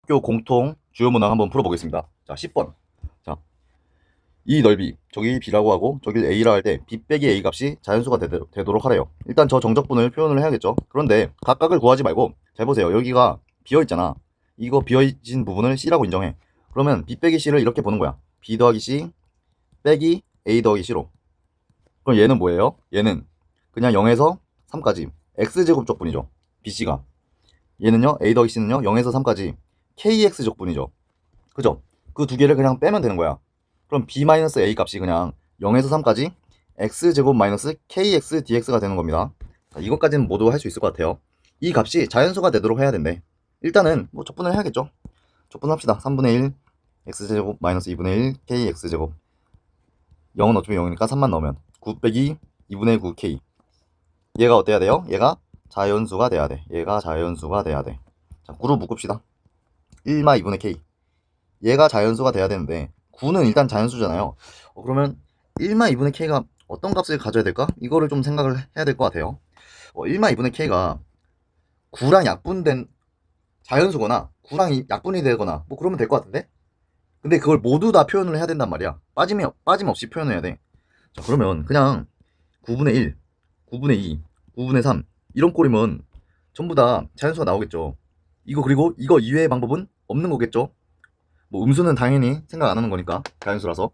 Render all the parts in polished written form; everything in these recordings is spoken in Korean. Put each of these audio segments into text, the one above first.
학교 공통 주요 문항 한번 풀어보겠습니다. 자, 10번. 자, 이 넓이, 저기 b라고 하고 저길 a라 할 때 b 빼기 a 값이 자연수가 되도록 하래요. 일단 저 정적분을 표현을 해야겠죠. 그런데 각각을 구하지 말고 잘 보세요. 여기가 비어있잖아. 이거 비어있는 부분을 c라고 인정해. 그러면 b 빼기 c를 이렇게 보는 거야. b 더하기 c 빼기 a 더하기 c로. 그럼 얘는 뭐예요? 얘는 그냥 0에서 3까지 x제곱 적분이죠. bc가. 얘는요, a 더하기 c는요, 0에서 3까지 kx 적분이죠. 그죠? 그 두 개를 그냥 빼면 되는 거야. 그럼 b-a 값이 그냥 0에서 3까지 x제곱 마이너스 kx dx가 되는 겁니다. 자, 이것까지는 모두 할 수 있을 것 같아요. 이 값이 자연수가 되도록 해야 된대. 일단은 뭐 적분을 해야겠죠. 적분합시다. 3분의 1 x제곱 마이너스 2분의 1 kx제곱. 0은 어차피 0이니까 3만 넣으면 9 빼기 2분의 9 k. 얘가 어때야 돼요? 얘가 자연수가 돼야 돼. 얘가 자연수가 돼야 돼. 자, 9로 묶읍시다. 1마 2분의 k. 얘가 자연수가 돼야 되는데 9는 일단 자연수잖아요. 그러면 1마 2분의 k가 어떤 값을 가져야 될까? 이거를 좀 생각을 해야 될 것 같아요. 1마 2분의 k가 9랑 약분된 자연수거나 9랑 약분이 되거나 뭐 그러면 될 것 같은데? 근데 그걸 모두 다 표현을 해야 된단 말이야. 빠짐없이 표현해야 돼. 자, 그러면 그냥 9분의 1, 9분의 2, 9분의 3 이런 꼴이면 전부 다 자연수가 나오겠죠. 그리고 이거 이외의 방법은 없는 거겠죠. 뭐 음수는 당연히 생각 안 하는 거니까 자연수라서.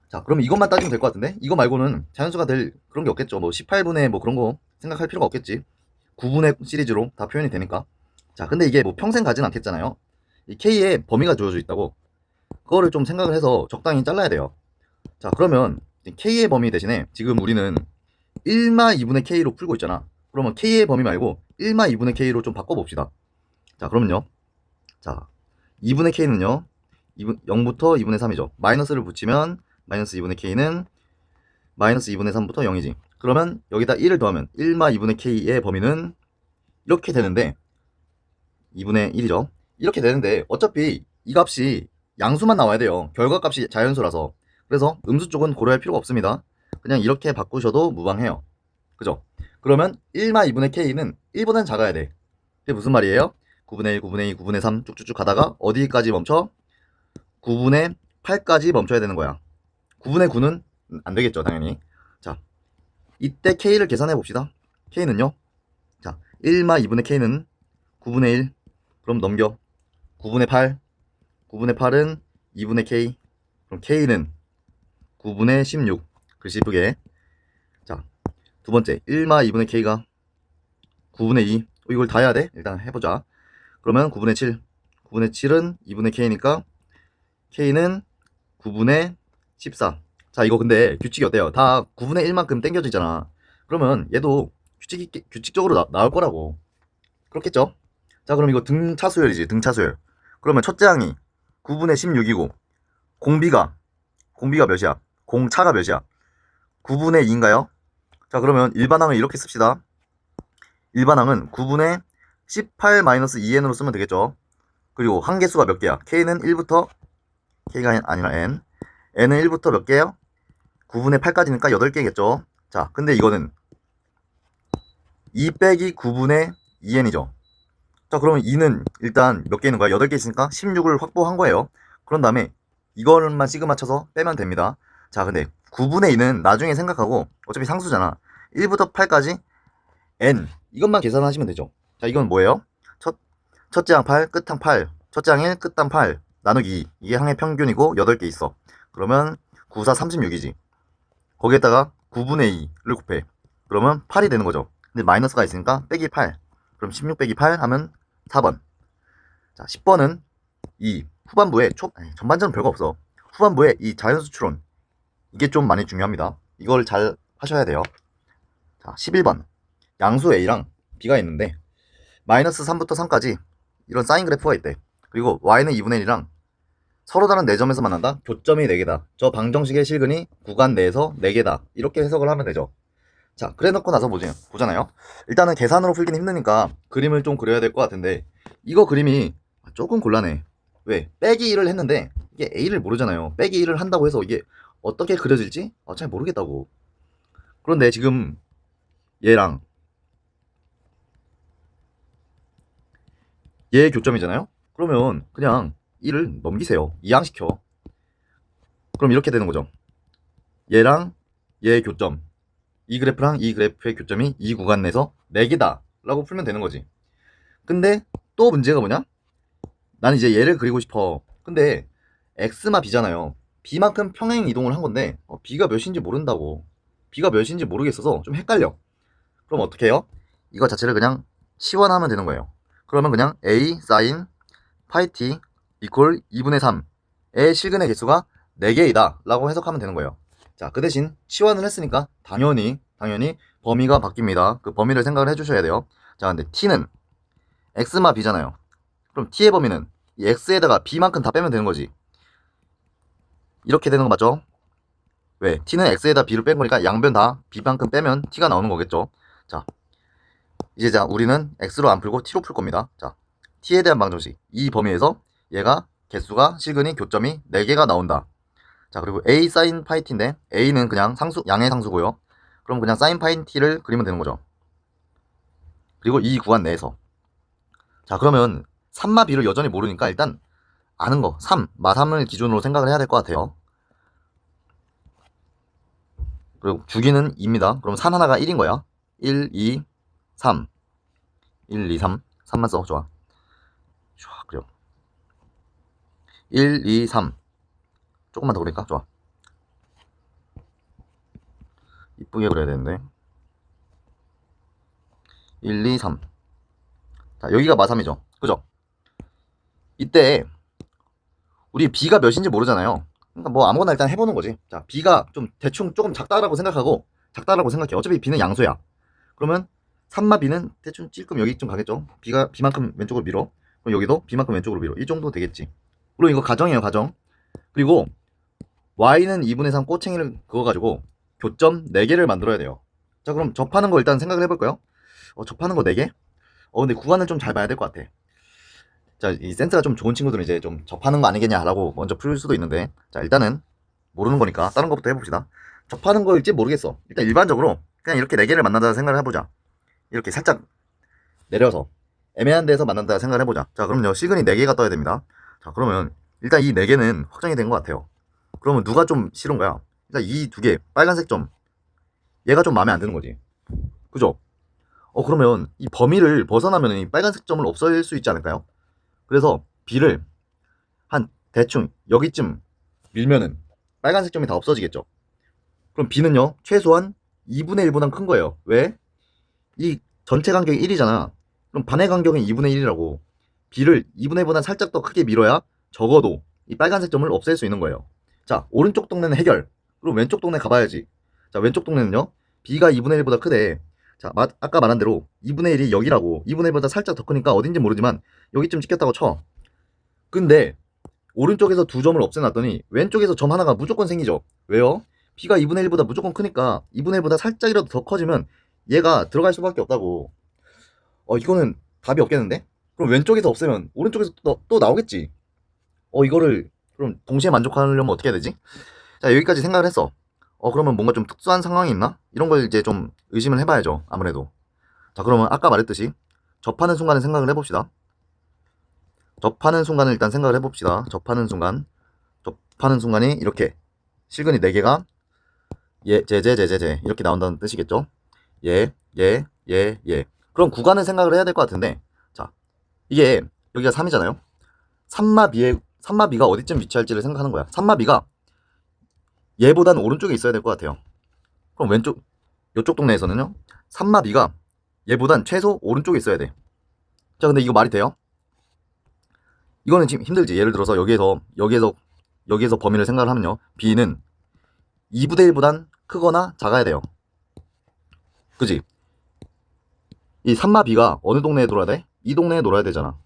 자, 그럼 이것만 따지면 될 것 같은데 이거 말고는 자연수가 될 그런 게 없겠죠. 뭐 18분의 뭐 그런 거 생각할 필요가 없겠지. 9분의 시리즈로 다 표현이 되니까. 자, 근데 이게 뭐 평생 가진 않겠잖아요. 이 k의 범위가 주어져 있다고. 그거를 좀 생각을 해서 적당히 잘라야 돼요. 자, 그러면 k의 범위 대신에 지금 우리는 1마 2분의 k로 풀고 있잖아. 그러면 k의 범위 말고 1마 2분의 k로 좀 바꿔봅시다. 자, 그러면요. 자, 2분의 k는요. 0부터 2분의 3이죠. 마이너스를 붙이면 마이너스 2분의 k는 마이너스 2분의 3부터 0이지. 그러면 여기다 1을 더하면 1마 2분의 k의 범위는 이렇게 되는데 2분의 1이죠. 이렇게 되는데 어차피 이 값이 양수만 나와야 돼요. 결과값이 자연수라서. 그래서 음수 쪽은 고려할 필요가 없습니다. 그냥 이렇게 바꾸셔도 무방해요. 그죠? 그러면 1마 2분의 k는 1보다는 작아야 돼. 그게 무슨 말이에요? 9분의 1, 9분의 2, 9분의 3 쭉쭉쭉 가다가 어디까지 멈춰? 9분의 8까지 멈춰야 되는 거야. 9분의 9는 안 되겠죠, 당연히. 자, 이때 k를 계산해 봅시다. k는요. 자, 1마 2분의 k는 9분의 1. 그럼 넘겨. 9분의 8. 9분의 8은 2분의 k. 그럼 k는 9분의 16. 글씨 이쁘게. 자, 두 번째. 1마 2분의 k가 9분의 2. 이걸 다 해야 돼? 일단 해보자. 그러면 9분의 7. 9분의 7은 2분의 k니까 k는 9분의 14. 자, 이거 근데 규칙이 어때요? 다 9분의 1만큼 땡겨지잖아. 그러면 얘도 규칙적으로 나올 거라고. 그렇겠죠? 자, 그럼 이거 등차수열이지, 등차수열. 그러면 첫째 항이 9분의 16이고, 공비가 몇이야? 공차가 몇이야? 9분의 2인가요? 자, 그러면 일반항을 이렇게 씁시다. 일반항은 9분의 18-2n으로 쓰면 되겠죠? 그리고 항계수가 몇 개야? k는 1부터, k가 아니라 n은 1부터 몇 개요? 9분의 8까지니까 8개겠죠? 자, 근데 이거는 2 빼기 9분의 2n이죠. 자, 그러면 2는 일단 몇 개 있는 거야? 8개 있으니까 16을 확보한 거예요. 그런 다음에 이거만 시그마 쳐서 빼면 됩니다. 자, 근데 9분의 2는 나중에 생각하고 어차피 상수잖아. 1부터 8까지 n 이것만 계산하시면 되죠. 자, 이건 뭐예요? 첫째 항 8, 끝항 8, 첫째 항 1, 끝항 8 나누기 2. 이게 항의 평균이고 8개 있어. 그러면 9, 4, 36이지. 거기에다가 9분의 2를 곱해. 그러면 8이 되는 거죠. 근데 마이너스가 있으니까 빼기 8. 그럼 16 빼기 8 하면 4번. 자, 10번은 이 후반부에 전반전은 별거 없어. 후반부에 이 자연수 추론. 이게 좀 많이 중요합니다. 이걸 잘 하셔야 돼요. 자, 11번. 양수 A랑 B가 있는데 마이너스 3부터 3까지 이런 사인 그래프가 있대. 그리고 Y는 2분의 1이랑 서로 다른 4점에서 만난다. 교점이 4개다. 저 방정식의 실근이 구간 내에서 4개다. 이렇게 해석을 하면 되죠. 자, 그래 놓고 나서 보잖아요. 일단은 계산으로 풀기는 힘드니까 그림을 좀 그려야 될 것 같은데 이거 그림이 조금 곤란해. 왜? 빼기 1을 했는데 이게 A를 모르잖아요. 빼기 1을 한다고 해서 이게 어떻게 그려질지 잘 모르겠다고. 그런데 지금 얘랑 얘의 교점이잖아요. 그러면 그냥 1을 넘기세요. 이항시켜. 그럼 이렇게 되는 거죠. 얘랑 얘의 교점, 이 그래프랑 이 그래프의 교점이 이 구간 내에서 4개다 라고 풀면 되는 거지. 근데 또 문제가 뭐냐? 나는 이제 얘를 그리고 싶어. 근데 x마 b잖아요. b만큼 평행 이동을 한 건데 b가 몇인지 모른다고. b가 몇인지 모르겠어서 좀 헷갈려. 그럼 어떻게 해요? 이거 자체를 그냥 치환하면 되는 거예요. 그러면 그냥 a sin 파이 t 이퀄 2분의 3의 실근의 개수가 4개이다 라고 해석하면 되는 거예요. 자, 그 대신 치환을 했으니까 당연히 범위가 바뀝니다. 그 범위를 생각을 해주셔야 돼요. 자, 근데 t는 x마 b잖아요. 그럼 t의 범위는 이 x에다가 b만큼 다 빼면 되는 거지. 이렇게 되는 거 맞죠? 왜? t는 x에다 b를 뺀 거니까 양변 다 b만큼 빼면 t가 나오는 거겠죠. 자, 이제 자 우리는 x로 안 풀고 t로 풀 겁니다. 자, t에 대한 방정식. 이 범위에서 얘가 개수가 실근이 교점이 4개가 나온다. 자, 그리고 a sin 파이 t인데 a는 그냥 상수, 양의 상수고요. 그럼 그냥 sin 파이 t를 그리면 되는 거죠. 그리고 이 구간 내에서. 자, 그러면 3마 b를 여전히 모르니까 일단 아는 거 3, 마 3을 기준으로 생각을 해야 될 것 같아요. 그리고 주기는 2입니다. 그럼 산 하나가 1인 거야. 1, 2, 3. 1, 2, 3. 3만 써. 좋아. 좋아, 그래요. 1, 2, 3. 조금만 더 그릴까? 좋아. 이쁘게 그려야 되는데. 1, 2, 3. 자, 여기가 마3이죠. 그죠? 이때 우리 b가 몇인지 모르잖아요. 그러니까 뭐 아무거나 일단 해보는 거지. 자, b가 좀 대충 조금 작다라고 생각하고 작다라고 생각해. 어차피 b는 양수야. 그러면 3마 b는 대충 찔끔 여기쯤 가겠죠. b가 b만큼 왼쪽으로 밀어. 그럼 여기도 b만큼 왼쪽으로 밀어. 이 정도 되겠지. 물론 이거 가정이에요, 가정. 그리고 y는 2분의 3 꼬챙이를 그어가지고 교점 4개를 만들어야 돼요. 자, 그럼 접하는 거 일단 생각을 해볼까요? 접하는 거 4개? 근데 구간을 좀 잘 봐야 될 것 같아. 자, 이 센스가 좀 좋은 친구들은 이제 좀 접하는 거 아니겠냐라고 먼저 풀 수도 있는데, 자, 일단은 모르는 거니까 다른 것부터 해봅시다. 접하는 거일지 모르겠어. 일단 일반적으로 그냥 이렇게 4개를 만난다 생각을 해보자. 이렇게 살짝 내려서 애매한 데서 만난다 생각을 해보자. 자, 그럼요, 시그니 4개가 떠야 됩니다. 자, 그러면 일단 이 4개는 확정이 된 것 같아요. 그러면 누가 좀 싫은 거야? 일단 이 2개, 빨간색 점, 얘가 좀 마음에 안 드는 거지. 그죠? 그러면 이 범위를 벗어나면 이 빨간색 점을 없앨 수 있지 않을까요? 그래서 B를 한 대충 여기쯤 밀면은 빨간색 점이 다 없어지겠죠. 그럼 B는요, 최소한 2분의 1보단 큰 거예요. 왜? 이 전체 간격이 1이잖아. 그럼 반의 간격은 2분의 1이라고. B를 2분의 1보다 살짝 더 크게 밀어야 적어도 이 빨간색 점을 없앨 수 있는 거예요. 자, 오른쪽 동네는 해결. 그럼 왼쪽 동네 가봐야지. 자, 왼쪽 동네는요, B가 2분의 1보다 크대. 자, 아까 말한 대로 2분의 1이 여기라고. 2분의 1보다 살짝 더 크니까 어딘지 모르지만 여기쯤 찍혔다고 쳐. 근데 오른쪽에서 두 점을 없애놨더니 왼쪽에서 점 하나가 무조건 생기죠. 왜요? B가 2분의 1보다 무조건 크니까 2분의 1보다 살짝이라도 더 커지면 얘가 들어갈 수밖에 없다고. 이거는 답이 없겠는데? 그럼 왼쪽에서 없애면 오른쪽에서 또 나오겠지. 이거를 그럼 동시에 만족하려면 어떻게 해야 되지? 자, 여기까지 생각을 했어. 그러면 뭔가 좀 특수한 상황이 있나? 이런 걸 이제 좀 의심을 해봐야죠. 아무래도. 자, 그러면 아까 말했듯이 접하는 순간에 생각을 해봅시다. 접하는 순간을 일단 생각을 해봅시다. 접하는 순간이 이렇게 실근이 4개가 제 이렇게 나온다는 뜻이겠죠. 그럼 구간을 생각을 해야 될 것 같은데, 자, 이게 여기가 3이잖아요. 3마비가 어디쯤 위치할지를 생각하는 거야. 3마비가 얘보다는 오른쪽에 있어야 될 것 같아요. 그럼 이쪽 동네에서는요, 3마비가 얘보단 최소 오른쪽에 있어야 돼. 자, 근데 이거 말이 돼요? 이거는 지금 힘들지. 예를 들어서 여기에서 범위를 생각을 하면요, B는 2분의 1보단 크거나 작아야 돼요. 그지? 이 3마B가 어느 동네에 놀아야 돼? 이 동네에 놀아야 되잖아.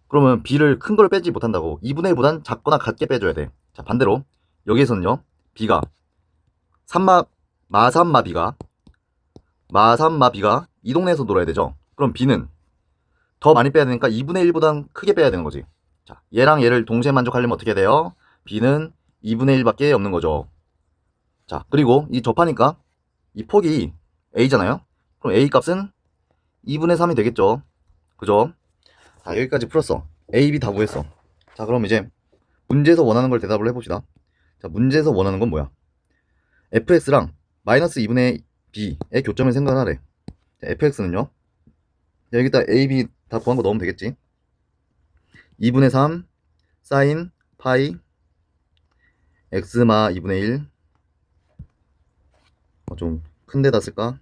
그러면 B를 큰 걸 빼지 못한다고. 2분의 1보단 작거나 같게 빼줘야 돼. 자, 반대로 여기에서는요, B가 마3마B가 이 동네에서 놀아야 되죠. 그럼 B는 더 많이 빼야 되니까 2분의 1보단 크게 빼야 되는 거지. 자, 얘랑 얘를 동시에 만족하려면 어떻게 돼요? B는 2분의 1밖에 없는 거죠. 자, 그리고 이 접하니까 이 폭이 A잖아요. 그럼 A 값은 2분의 3이 되겠죠. 그죠? 자, 여기까지 풀었어. A, B 다 구했어. 자, 그럼 이제 문제에서 원하는 걸 대답을 해봅시다. 자, 문제에서 원하는 건 뭐야? fx랑 마이너스 2분의 b의 교점을 생각하래. fx는요, 여기다 a, b 다 구한 거 넣으면 되겠지. 2분의 3 사인 파이 x마 2분의 1. 좀 큰 데다 쓸까?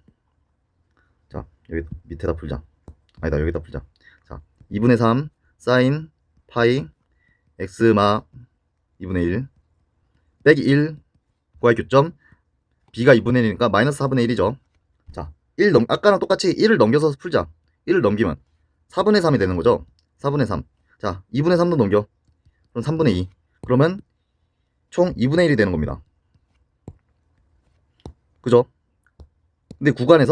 자, 여기 밑에다 풀자. 아니다, 여기다 풀자. 자, 2분의 3 사인 파이 x마 2분의 1 빼기 1 구할 교점. b가 2분의 1이니까 마이너스 4분의 1이죠. 자, 아까랑 똑같이 1을 넘겨서 풀자. 1을 넘기면 4분의 3이 되는 거죠. 4분의 3. 자, 2분의 3도 넘겨. 그럼 3분의 2. 그러면 총 2분의 1이 되는 겁니다. 그죠? 근데 구간은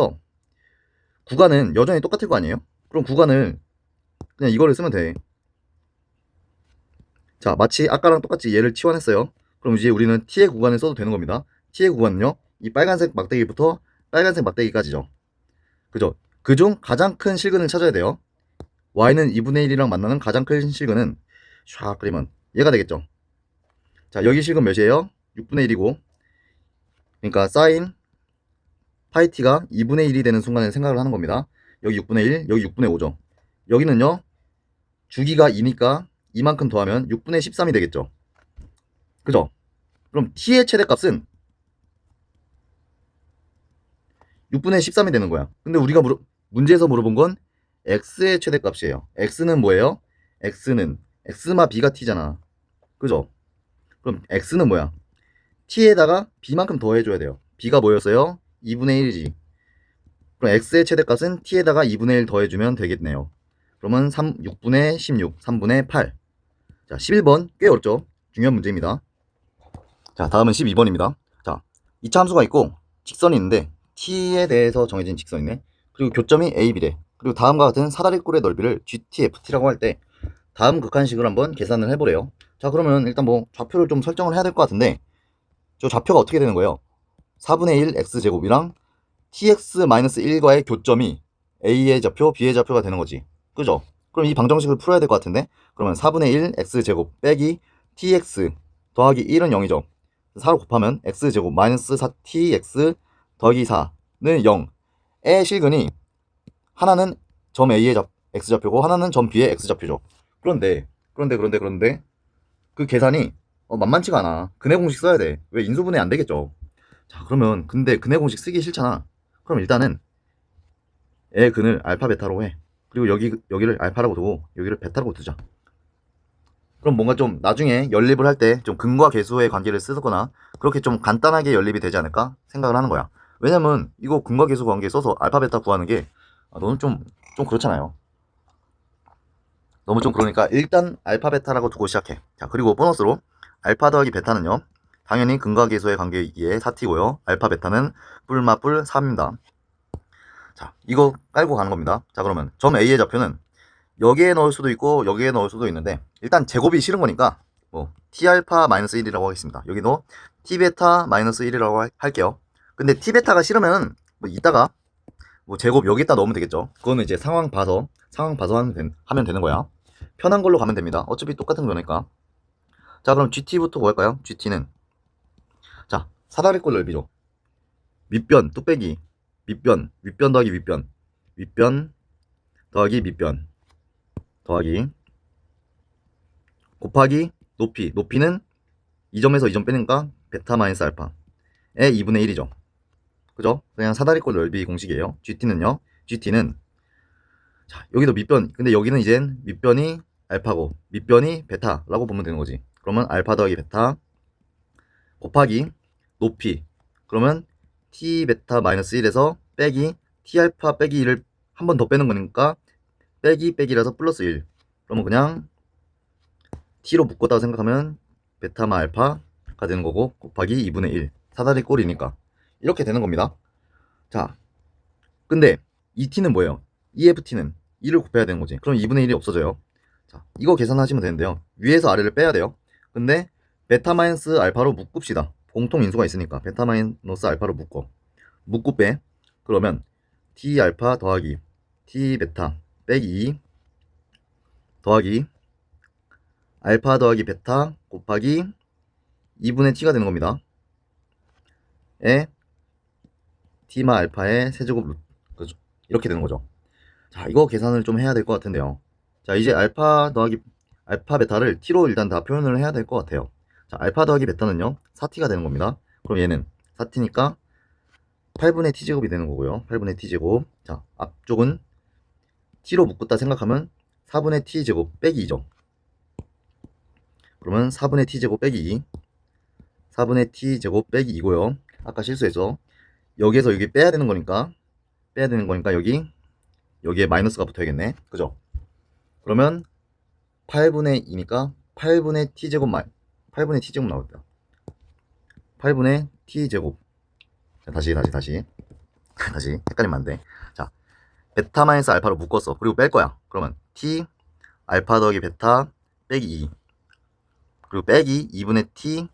여전히 똑같을 거 아니에요? 그럼 구간을 그냥 이거를 쓰면 돼. 자, 마치 아까랑 똑같이 얘를 치환했어요. 그럼 이제 우리는 t의 구간을 써도 되는 겁니다. t의 구간은요, 이 빨간색 막대기부터 빨간색 막대기까지죠. 그죠? 그중 가장 큰 실근을 찾아야 돼요. y는 2분의 1이랑 만나는 가장 큰 실근은 샥 그리면 얘가 되겠죠. 자, 여기 실근 몇이에요? 6분의 1이고, 그러니까 사인 파이 t가 2분의 1이 되는 순간을 생각을 하는 겁니다. 여기 6분의 1, 여기 6분의 5죠. 여기는요, 주기가 2니까 이만큼 더하면 6분의 13이 되겠죠. 그죠? 그럼 t의 최대값은 6분의 13이 되는 거야. 근데 우리가 문제에서 물어본 건 x의 최대값이에요. x는 뭐예요? x는 x마 b가 t잖아. 그죠? 그럼 x는 뭐야? t에다가 b만큼 더해줘야 돼요. b가 뭐였어요? 2분의 1이지. 그럼 x의 최대값은 t에다가 2분의 1 더해주면 되겠네요. 그러면 6분의 16, 3분의 8. 자, 11번 꽤 어렵죠? 중요한 문제입니다. 자, 다음은 12번입니다. 자, 2차 함수가 있고 직선이 있는데 t에 대해서 정해진 직선이네. 그리고 교점이 a, b래. 그리고 다음과 같은 사다리꼴의 넓이를 GTFT라고 할 때 다음 극한식을 한번 계산을 해보래요. 자, 그러면 일단 뭐 좌표를 좀 설정을 해야 될 것 같은데, 저 좌표가 어떻게 되는 거예요? 4분의 1 x제곱이랑 tx-1과의 교점이 a의 좌표, b의 좌표가 되는 거지. 그죠? 그럼 이 방정식을 풀어야 될 것 같은데, 그러면 4분의 1 x제곱 빼기 tx 더하기 1은 0이죠. 4로 곱하면 x제곱 마이너스 4tx 더하기 4는 0의 실근이 하나는 점 a의 x좌표고 하나는 점 b의 x좌표죠. 그런데 그 계산이 만만치가 않아. 근해 공식 써야 돼. 왜? 인수분해 안 되겠죠. 자, 그러면 근데 근해 공식 쓰기 싫잖아. 그럼 일단은 의 근을 알파 베타로 해. 그리고 여기를 알파라고 두고 여기를 베타라고 두자. 그럼 뭔가 좀 나중에 연립을 할 때 좀 근과 계수의 관계를 쓰거나 그렇게 좀 간단하게 연립이 되지 않을까 생각을 하는 거야. 왜냐면 이거 근과 계수 관계 써서 알파 베타 구하는 게 너는 좀 그렇잖아요. 너무 좀 그러니까 일단 알파 베타라고 두고 시작해. 자, 그리고 보너스로 알파 더하기 베타는요, 당연히 근과 계수의 관계이기에 4t고요 알파 베타는 뿔마뿔 3입니다. 자, 이거 깔고 가는 겁니다. 자, 그러면 점 A의 좌표는 여기에 넣을 수도 있고 여기에 넣을 수도 있는데, 일단 제곱이 싫은 거니까 뭐 t알파 마이너스 1이라고 하겠습니다. 여기도 t베타 마이너스 1이라고 할게요. 근데 t베타가 싫으면 뭐 이따가 뭐 제곱 여기다 넣으면 되겠죠. 그거는 이제 상황 봐서 하면 되는 거야. 편한 걸로 가면 됩니다. 어차피 똑같은 거니까. 자, 그럼 GT부터 구할까요? GT는 자, 사다리꼴 넓이죠. 밑변 뚝배기 밑변 더하기 윗변 더하기 밑변 더하기 곱하기 높이는 이 점에서 이 점 빼니까 베타 마이너스 알파의 2분의 1이죠. 그죠? 그냥 사다리꼴 넓이 공식이에요. GT는 자, 여기도 밑변, 근데 여기는 이젠 밑변이 알파고 밑변이 베타라고 보면 되는 거지. 그러면 알파 더하기 베타 곱하기 높이, 그러면 t 베타 마이너스 1에서 빼기 t 알파 빼기 1을 한 번 더 빼는 거니까 빼기라서 플러스 1. 그러면 그냥 t로 묶었다고 생각하면 베타마 알파가 되는 거고 곱하기 2분의 1 사다리 꼴이니까 이렇게 되는 겁니다. 자, 근데 이 t는 뭐예요? EFT는 2를 곱해야 되는 거지. 그럼 2분의 1이 없어져요. 자, 이거 계산하시면 되는데요. 위에서 아래를 빼야 돼요. 근데 베타 마이너스 알파로 묶읍시다. 공통 인수가 있으니까 베타 마이너스 알파로 묶고 빼. 그러면 t 알파 더하기 t 베타 빼기 2 더하기 알파 더하기 베타 곱하기 2분의 t가 되는 겁니다. 에 t마 알파의 세제곱 루트, 그죠? 이렇게 되는 거죠. 자, 이거 계산을 좀 해야 될 것 같은데요. 자, 이제 알파 더하기 알파 베타를 t로 일단 다 표현을 해야 될 것 같아요. 자, 알파 더하기 베타는요 4t가 되는 겁니다. 그럼 얘는 4t니까 8분의 t제곱이 되는 거고요. 8분의 t제곱. 자, 앞쪽은 t로 묶었다 생각하면 4분의 t제곱 빼기 2죠. 그러면 4분의 t제곱 빼기 2, 4분의 t제곱 빼기 2고요. 아까 실수했죠. 여기에서 여기 빼야 되는 거니까 여기에 마이너스가 붙어야겠네. 그죠? 그러면 8분의 2니까 8분의 t제곱 8분의 t제곱 나오겠다. 8분의 t제곱. 자, 다시 헷갈리면 안 돼. 자, 베타 마이너스 알파로 묶었어. 그리고 뺄 거야. 그러면 t 알파 더하기 베타 빼기 2, 그리고 빼기 2분의 t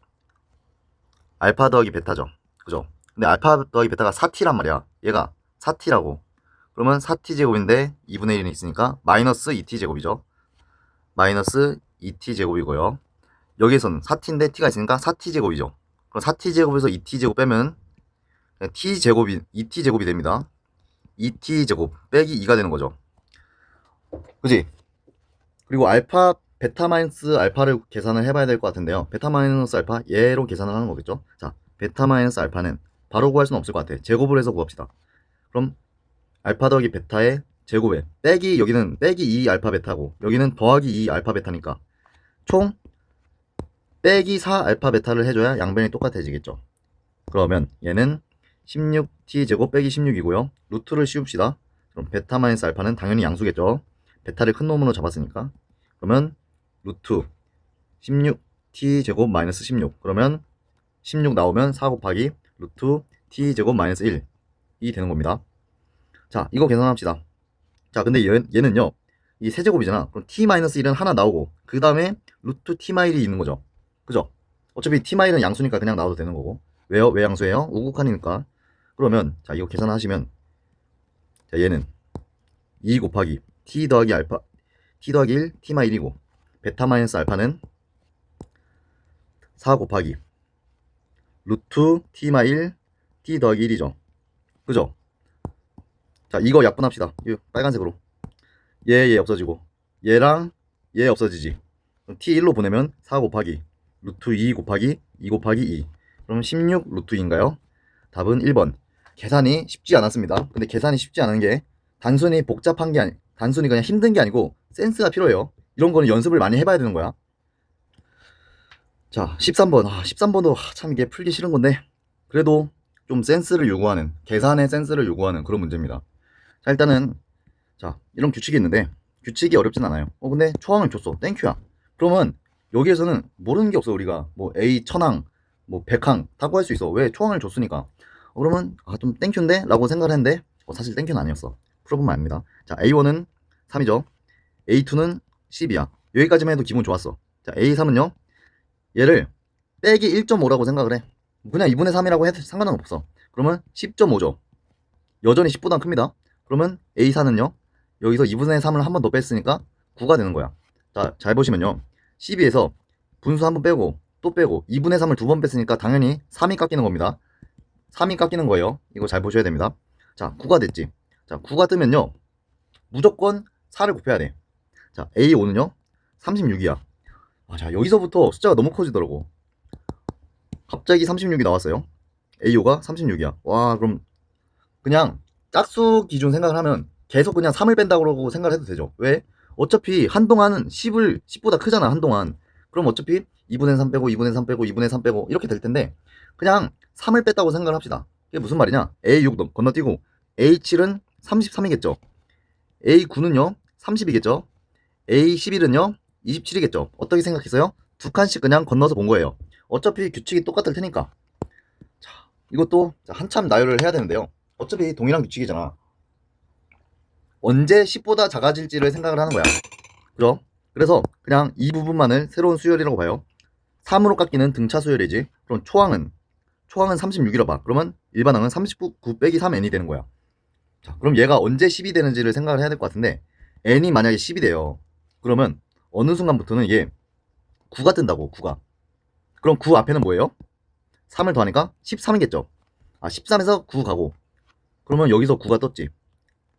알파 더하기 베타죠. 그죠? 근데 알파 더하기 베타가 4t란 말이야. 얘가 4t라고. 그러면 4t 제곱인데 2분의 1이 있으니까 마이너스 2t 제곱이죠. 마이너스 2t 제곱이고요. 여기에서는 4t인데 t가 있으니까 4t 제곱이죠. 그럼 4t 제곱에서 2t 제곱 빼면 t 제곱이 2t 제곱이 됩니다. 2t 제곱 빼기 2가 되는 거죠. 그지? 그리고 알파 베타 마이너스 알파를 계산을 해봐야 될 것 같은데요. 베타 마이너스 알파 얘로 계산을 하는 거겠죠. 자, 베타 마이너스 알파는 바로 구할 수는 없을 것 같아. 제곱을 해서 구합시다. 그럼 알파 더하기 베타의 제곱에 빼기, 여기는 빼기 2 알파 베타고 여기는 더하기 2 알파 베타니까 총 빼기 4 알파 베타를 해줘야 양변이 똑같아지겠죠. 그러면 얘는 16t 제곱 빼기 16이고요. 루트를 씌웁시다. 그럼 베타 마이너스 알파는 당연히 양수겠죠. 베타를 큰 놈으로 잡았으니까. 그러면 루트 16t 제곱 마이너스 16. 그러면 16 나오면 4 곱하기 루트 t 제곱 마이너스 1이 되는 겁니다. 자, 이거 계산합시다. 자, 근데 얘는요 이 세제곱이잖아. 그럼 t 마이너스 1은 하나 나오고 그 다음에 루트 t 마일이 있는 거죠. 그죠? 어차피 t 마일은 양수니까 그냥 나와도 되는 거고. 왜요? 왜 양수예요? 우극한이니까. 그러면 자, 이거 계산하시면 자, 얘는 2 곱하기 t 더하기 알파 t 더하기 1 t 마 1이고 베타 마이너스 알파는 4 곱하기 루트 t 마 1 t 더하기 1이죠. 그죠? 자, 이거 약분합시다. 이 빨간색으로. 얘 없어지고 얘랑 얘 없어지지. 그럼 t1로 보내면 4 곱하기 루트 2 곱하기 2 곱하기 2. 그럼 16 루트 2인가요? 답은 1번. 계산이 쉽지 않았습니다. 근데 계산이 쉽지 않은 게 단순히 복잡한 게 단순히 그냥 힘든 게 아니고 센스가 필요해요. 이런 거는 연습을 많이 해봐야 되는 거야. 자, 13번. 13번도 참 이게 풀기 싫은 건데 그래도 좀 센스를 요구하는, 계산의 센스를 요구하는 그런 문제입니다. 자, 일단은 자, 이런 규칙이 있는데 규칙이 어렵진 않아요. 근데 초항을 줬어. 땡큐야. 그러면 여기에서는 모르는 게 없어. 우리가 뭐 A 1000항 뭐 100항 다 구할 수 있어. 왜? 초항을 줬으니까. 그러면 좀 땡큐인데? 라고 생각을 했는데 사실 땡큐는 아니었어. 풀어보면 압니다. 자, A1은 3이죠. A2는 10이야. 여기까지만 해도 기분 좋았어. 자, A3은요. 얘를 빼기 1.5라고 생각을 해. 그냥 2분의 3이라고 해도 상관은 없어. 그러면 10.5죠. 여전히 10보다 큽니다. 그러면 A4는요. 여기서 2분의 3을 한 번 더 뺐으니까 9가 되는 거야. 자, 잘 보시면요. 12에서 분수 한 번 빼고 또 빼고 2분의 3을 두 번 뺐으니까 당연히 3이 깎이는 겁니다. 3이 깎이는 거예요. 이거 잘 보셔야 됩니다. 자, 9가 됐지. 자, 9가 뜨면요. 무조건 4를 곱해야 돼. 자, A5는요. 36이야. 자, 여기서부터 숫자가 너무 커지더라고. 갑자기 36이 나왔어요. A5가 36이야. 와, 그럼 그냥 짝수 기준 생각을 하면 계속 그냥 3을 뺀다고 그러고 생각을 해도 되죠. 왜? 어차피 한동안은 10보다 크잖아, 한동안. 그럼 어차피 2분의 3 빼고 2분의 3 빼고 2분의 3 빼고 이렇게 될 텐데 그냥 3을 뺐다고 생각을 합시다. 이게 무슨 말이냐? A6 건너뛰고 A7은 33이겠죠. A9는요 30이겠죠. A11은요 27이겠죠. 어떻게 생각했어요? 두 칸씩 그냥 건너서 본 거예요. 어차피 규칙이 똑같을 테니까. 자, 이것도 한참 나열을 해야 되는데요. 어차피 동일한 규칙이잖아. 언제 10보다 작아질지를 생각을 하는 거야. 그죠? 그래서 그냥 이 부분만을 새로운 수열이라고 봐요. 3으로 깎이는 등차 수열이지. 그럼 초항은 36이라 봐. 그러면 일반항은 39 빼기 3n이 되는 거야. 자, 그럼 얘가 언제 10이 되는지를 생각을 해야 될 것 같은데 n이 만약에 10이 돼요. 그러면 어느 순간부터는 이게 9가 뜬다고. 9가. 그럼 9 앞에는 뭐예요? 3을 더하니까 13이겠죠. 13에서 9 가고, 그러면 여기서 9가 떴지.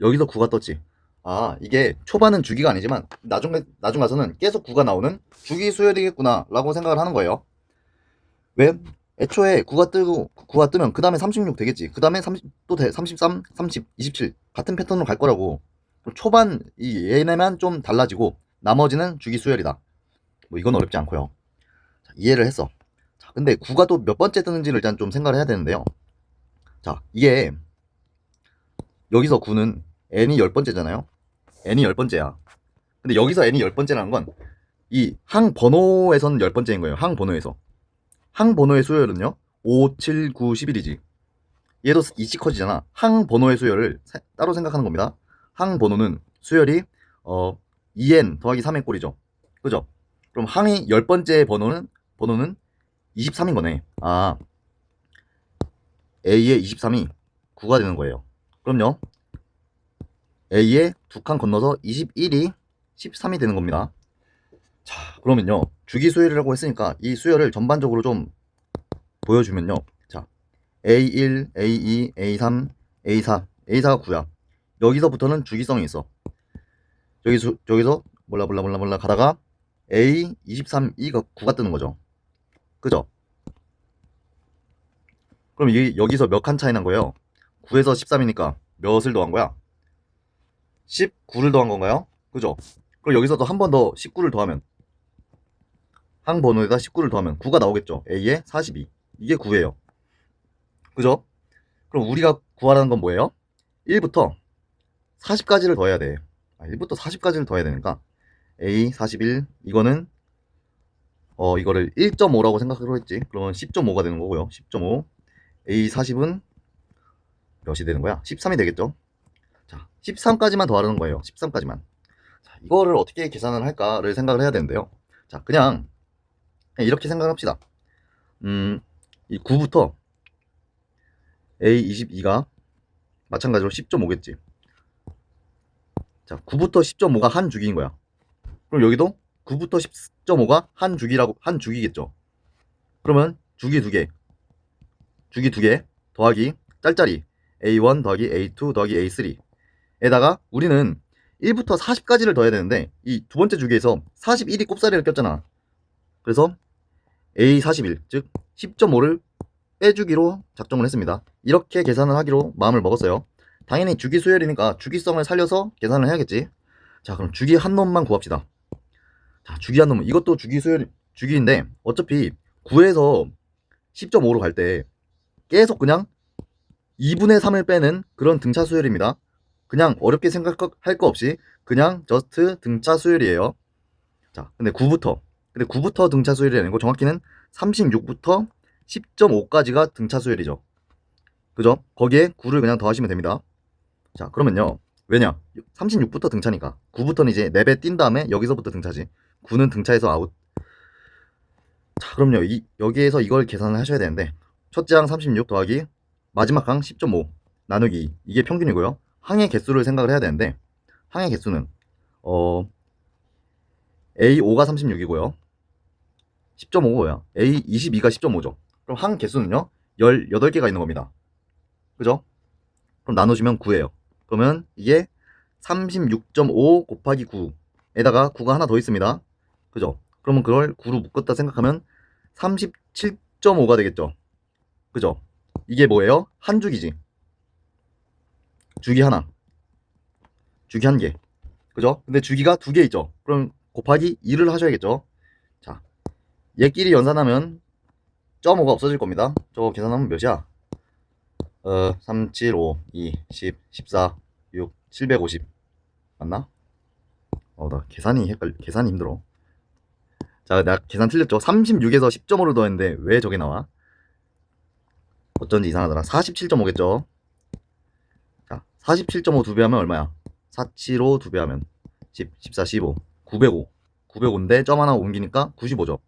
여기서 9가 떴지. 이게 초반은 주기가 아니지만 나중 가서는 계속 9가 나오는 주기 수열이겠구나 라고 생각을 하는 거예요. 왜? 애초에 9가 뜨면 그 다음에 36 되겠지. 그 다음에 33, 30, 27 같은 패턴으로 갈 거라고. 초반 얘네만 좀 달라지고 나머지는 주기 수열이다. 뭐 이건 어렵지 않고요. 자, 이해를 했어. 자, 근데 9가 또 몇 번째 뜨는지를 일단 좀 생각을 해야 되는데요. 자, 이게 여기서 9는 n이 10번째잖아요. n이 10번째야. 근데 여기서 n이 10번째라는 건 이 항 번호에서는 10번째인 거예요. 항 번호에서. 항 번호의 수열은요 5, 7, 9, 11이지. 얘도 이치 커지잖아. 항 번호의 수열을 따로 생각하는 겁니다. 항 번호는 수열이 2n 더하기 3의 꼴이죠. 그죠? 그럼 항이 10번째 번호는 23인 거네. A의 23이 9가 되는 거예요. 그럼요. A의 두 칸 건너서 21이 13이 되는 겁니다. 자, 그러면요. 주기 수열이라고 했으니까 이 수열을 전반적으로 좀 보여주면요. 자, A1, A2, A3, A4, A4가 9야. 여기서부터는 주기성이 있어. 여기서 몰라 가다가 A23, 9가 뜨는 거죠. 그죠? 그럼 이게 여기서 몇 칸 차이 난 거예요? 9에서 13이니까 몇을 더한 거야? 19를 더한 건가요? 그죠? 그럼 여기서도 한 번 더 19를 더하면 항 번호에다 19를 더하면 9가 나오겠죠. A에 42. 이게 9예요. 그죠? 그럼 우리가 구하라는 건 뭐예요? 1부터 40까지를 더해야 돼. 1부터 40까지를 더해야 되니까 A 41 이거는 이거를 1.5라고 생각으로 했지. 그러면 10.5가 되는 거고요. 10.5 A 40은 몇이 되는 거야? 13이 되겠죠. 자, 13까지만 더하라는 거예요. 13까지만. 자, 이거를 어떻게 계산을 할까를 생각을 해야 되는데요. 자, 그냥 이렇게 생각을 합시다. 이 9부터 A22가 마찬가지로 10.5겠지. 자, 9부터 10.5가 한 주기인 거야. 그럼 여기도 9부터 10.5가 한 주기겠죠. 그러면 주기 두 개 더하기 짤짤이 A1 더하기 A2 더하기 A3에다가 우리는 1부터 40까지를 더해야 되는데 이 두 번째 주기에서 41이 꼽사리를 꼈잖아. 그래서 A41 즉 10.5를 빼주기로 작정을 했습니다. 이렇게 계산을 하기로 마음을 먹었어요. 당연히 주기 수열이니까 주기성을 살려서 계산을 해야겠지. 자, 그럼 주기 한 놈만 구합시다. 자, 주기 한 놈은 이것도 주기인데 어차피 9에서 10.5로 갈 때 계속 그냥 2분의 3을 빼는 그런 등차 수열입니다. 그냥 어렵게 생각할 거 없이 그냥 저스트 등차 수열이에요. 자, 근데 9부터 등차 수열이 아니고 정확히는 36부터 10.5까지가 등차 수열이죠. 그죠? 거기에 9를 그냥 더하시면 됩니다. 자, 그러면요. 왜냐? 36부터 등차니까 9부터는 이제 4배 뛴 다음에 여기서부터 등차지. 9는 등차에서 아웃. 자, 그럼요. 여기에서 이걸 계산을 하셔야 되는데 첫째 항 36 더하기 마지막 항 10.5 나누기 2. 이게 평균이고요. 항의 개수를 생각을 해야 되는데 항의 개수는 A5가 36이고요. 10.5가 뭐야? A22가 10.5죠. 그럼 항 개수는요? 18개가 있는 겁니다. 그죠? 그럼 나누시면 9예요. 그러면 이게 36.5 곱하기 9에다가 9가 하나 더 있습니다. 그죠? 그러면 그걸 9로 묶었다 생각하면 37.5가 되겠죠. 그죠? 이게 뭐예요? 한 주기지. 주기 하나. 주기 한 개. 그죠? 근데 주기가 두 개 있죠. 그럼 곱하기 2를 하셔야겠죠. 자, 얘끼리 연산하면 0.5가 없어질 겁니다. 저거 계산하면 몇이야? 3, 7, 5, 2, 10, 14, 6, 750 맞나? 나 계산이 힘들어. 자, 나 계산 틀렸죠? 36에서 10.5를 더했는데 왜 저게 나와? 어쩐지 이상하더라. 47.5겠죠? 자, 47.5 두 배 하면 얼마야? 475 두 배 하면 10, 14, 15, 905. 905인데 점 하나 옮기니까 95죠.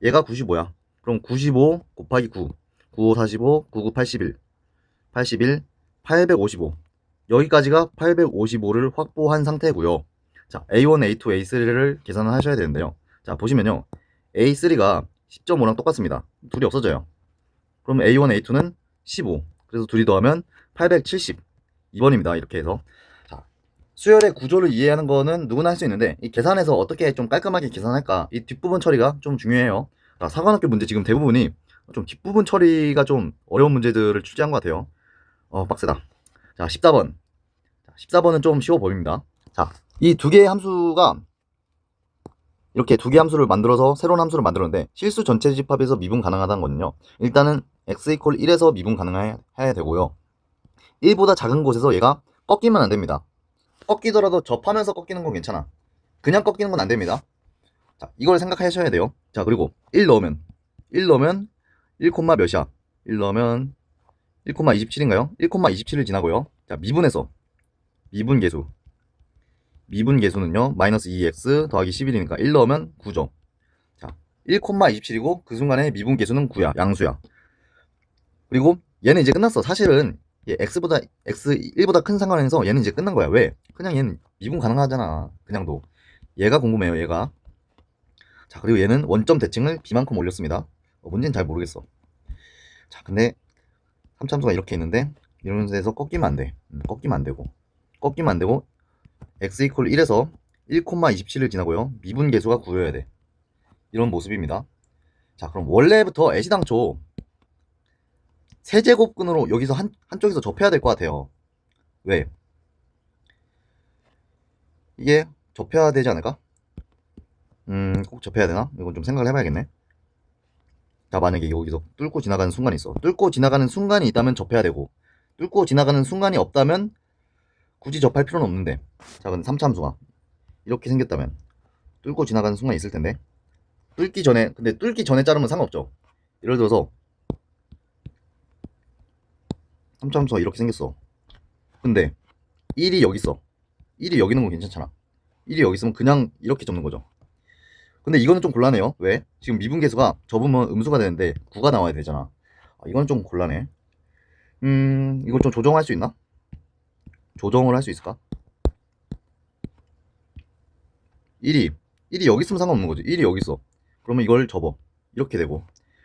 얘가 95야. 그럼 95 곱하기 9. 95, 45, 99, 81. 81, 855. 여기까지가 855를 확보한 상태고요. 자, A1, A2, A3를 계산을 하셔야 되는데요. 자, 보시면요. A3가 10.5랑 똑같습니다. 둘이 없어져요. 그럼 A1, A2는 15. 그래서 둘이 더하면 872번입니다. 이렇게 해서. 자, 수열의 구조를 이해하는 거는 누구나 할 수 있는데, 이 계산에서 어떻게 좀 깔끔하게 계산할까? 이 뒷부분 처리가 좀 중요해요. 자, 사관학교 문제 지금 대부분이 좀 뒷부분 처리가 좀 어려운 문제들을 출제한 것 같아요. 빡세다. 자, 14번. 자, 14번은 좀 쉬워 보입니다. 자, 이 두 개의 함수가 이렇게 두 개의 함수를 만들어서 새로운 함수를 만들었는데 실수 전체 집합에서 미분 가능하다는 거는요. 일단은 x 이퀄 1에서 미분 가능해야 되고요. 1보다 작은 곳에서 얘가 꺾이면 안 됩니다. 꺾이더라도 접하면서 꺾이는 건 괜찮아. 그냥 꺾이는 건 안 됩니다. 자, 이걸 생각하셔야 돼요. 자, 그리고 1 넣으면 1, 몇이야? 1 넣으면 1,27인가요? 1,27을 지나고요. 자, 미분해서 미분 계수는요 마이너스 2x 더하기 11이니까 1 넣으면 9죠. 자, 1,27이고 그 순간에 미분 계수는 9야. 양수야. 그리고 얘는 이제 끝났어. 사실은 얘 x보다 x 1보다 큰 상관에서 얘는 이제 끝난 거야. 왜? 그냥 얘는 미분 가능하잖아. 그냥도. 얘가 궁금해요. 얘가. 자, 그리고 얘는 원점 대칭을 b만큼 올렸습니다. 문제는 잘 모르겠어. 자, 근데 3참수가 이렇게 있는데 이런 데서 꺾이면 안 돼. 꺾이면 안 되고 x 이퀄 1에서 1,27을 지나고요. 미분 계수가 9여야 돼. 이런 모습입니다. 자, 그럼 원래부터 애시당초 세제곱근으로 여기서 한쪽에서 접해야 될 것 같아요. 왜? 이게 접해야 되지 않을까? 꼭 접해야 되나? 이건 좀 생각을 해봐야겠네. 자, 만약에 여기서 뚫고 지나가는 순간이 있어. 뚫고 지나가는 순간이 있다면 접해야 되고, 뚫고 지나가는 순간이 없다면 굳이 접할 필요는 없는데. 자, 근데 3참수가 이렇게 생겼다면 뚫고 지나가는 순간이 있을 텐데. 근데 뚫기 전에 자르면 상관없죠. 예를 들어서 3참수가 이렇게 생겼어. 근데 1이 여기 있어. 1이 여기 있는 건 괜찮잖아. 1이 여기 있으면 그냥 이렇게 접는 거죠. 근데 이거는 좀 곤란해요. 왜? 지금 미분계수가 접으면 음수가 되는데 9가 나와야 되잖아. 이건 좀 곤란해. 이걸 좀 조정할 수 있나? 조정을 할 수 있을까? 1이 여기 있으면 상관없는 거지. 1이 여기 있어. 그러면 이걸 접어. 이렇게 되고.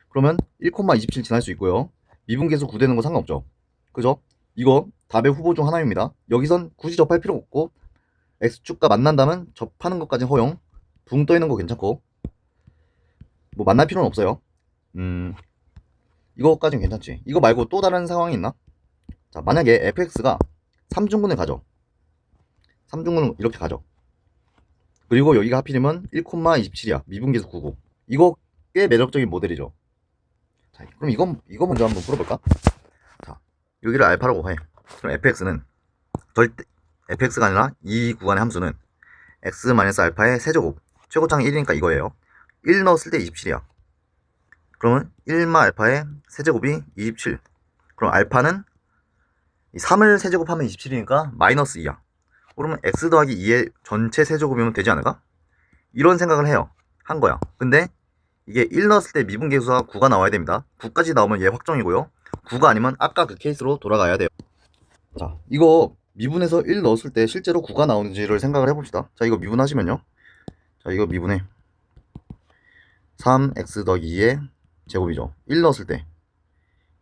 그러면 1,27 지날 수 있고요. 미분계수 9 되는 거 상관없죠. 그죠? 이거 답의 후보 중 하나입니다. 여기선 굳이 접할 필요 없고 X축과 만난다면 접하는 것까지 허용. 붕 떠있는 거 괜찮고 뭐 만날 필요는 없어요. 이거까지는 괜찮지. 이거 말고 또 다른 상황이 있나? 자, 만약에 fx가 3중근을 가져. 3중근을 이렇게 가져. 그리고 여기가 하필이면 1,27이야. 미분계수 9고. 이거 꽤 매력적인 모델이죠. 자, 그럼 이거 먼저 한번 풀어볼까? 자, 여기를 알파라고 해. 그럼 fx는 절대 fx가 아니라 이 구간의 함수는 x-알파의 세제곱. 최고차는 1이니까 이거예요. 1 넣었을 때 27이야. 그러면 1마 알파의 세제곱이 27. 그럼 알파는 3을 세제곱하면 27이니까 마이너스 2야. 그러면 x 더하기 2의 전체 세제곱이면 되지 않을까? 이런 생각을 해요. 한 거야. 근데 이게 1 넣었을 때 미분계수가 9가 나와야 됩니다. 9까지 나오면 얘 확정이고요. 9가 아니면 아까 그 케이스로 돌아가야 돼요. 자, 이거 미분해서 1 넣었을 때 실제로 9가 나오는지를 생각을 해봅시다. 자, 이거 미분하시면요. 자, 이거 미분해. 3x 더하기 2의 제곱이죠. 1 넣었을 때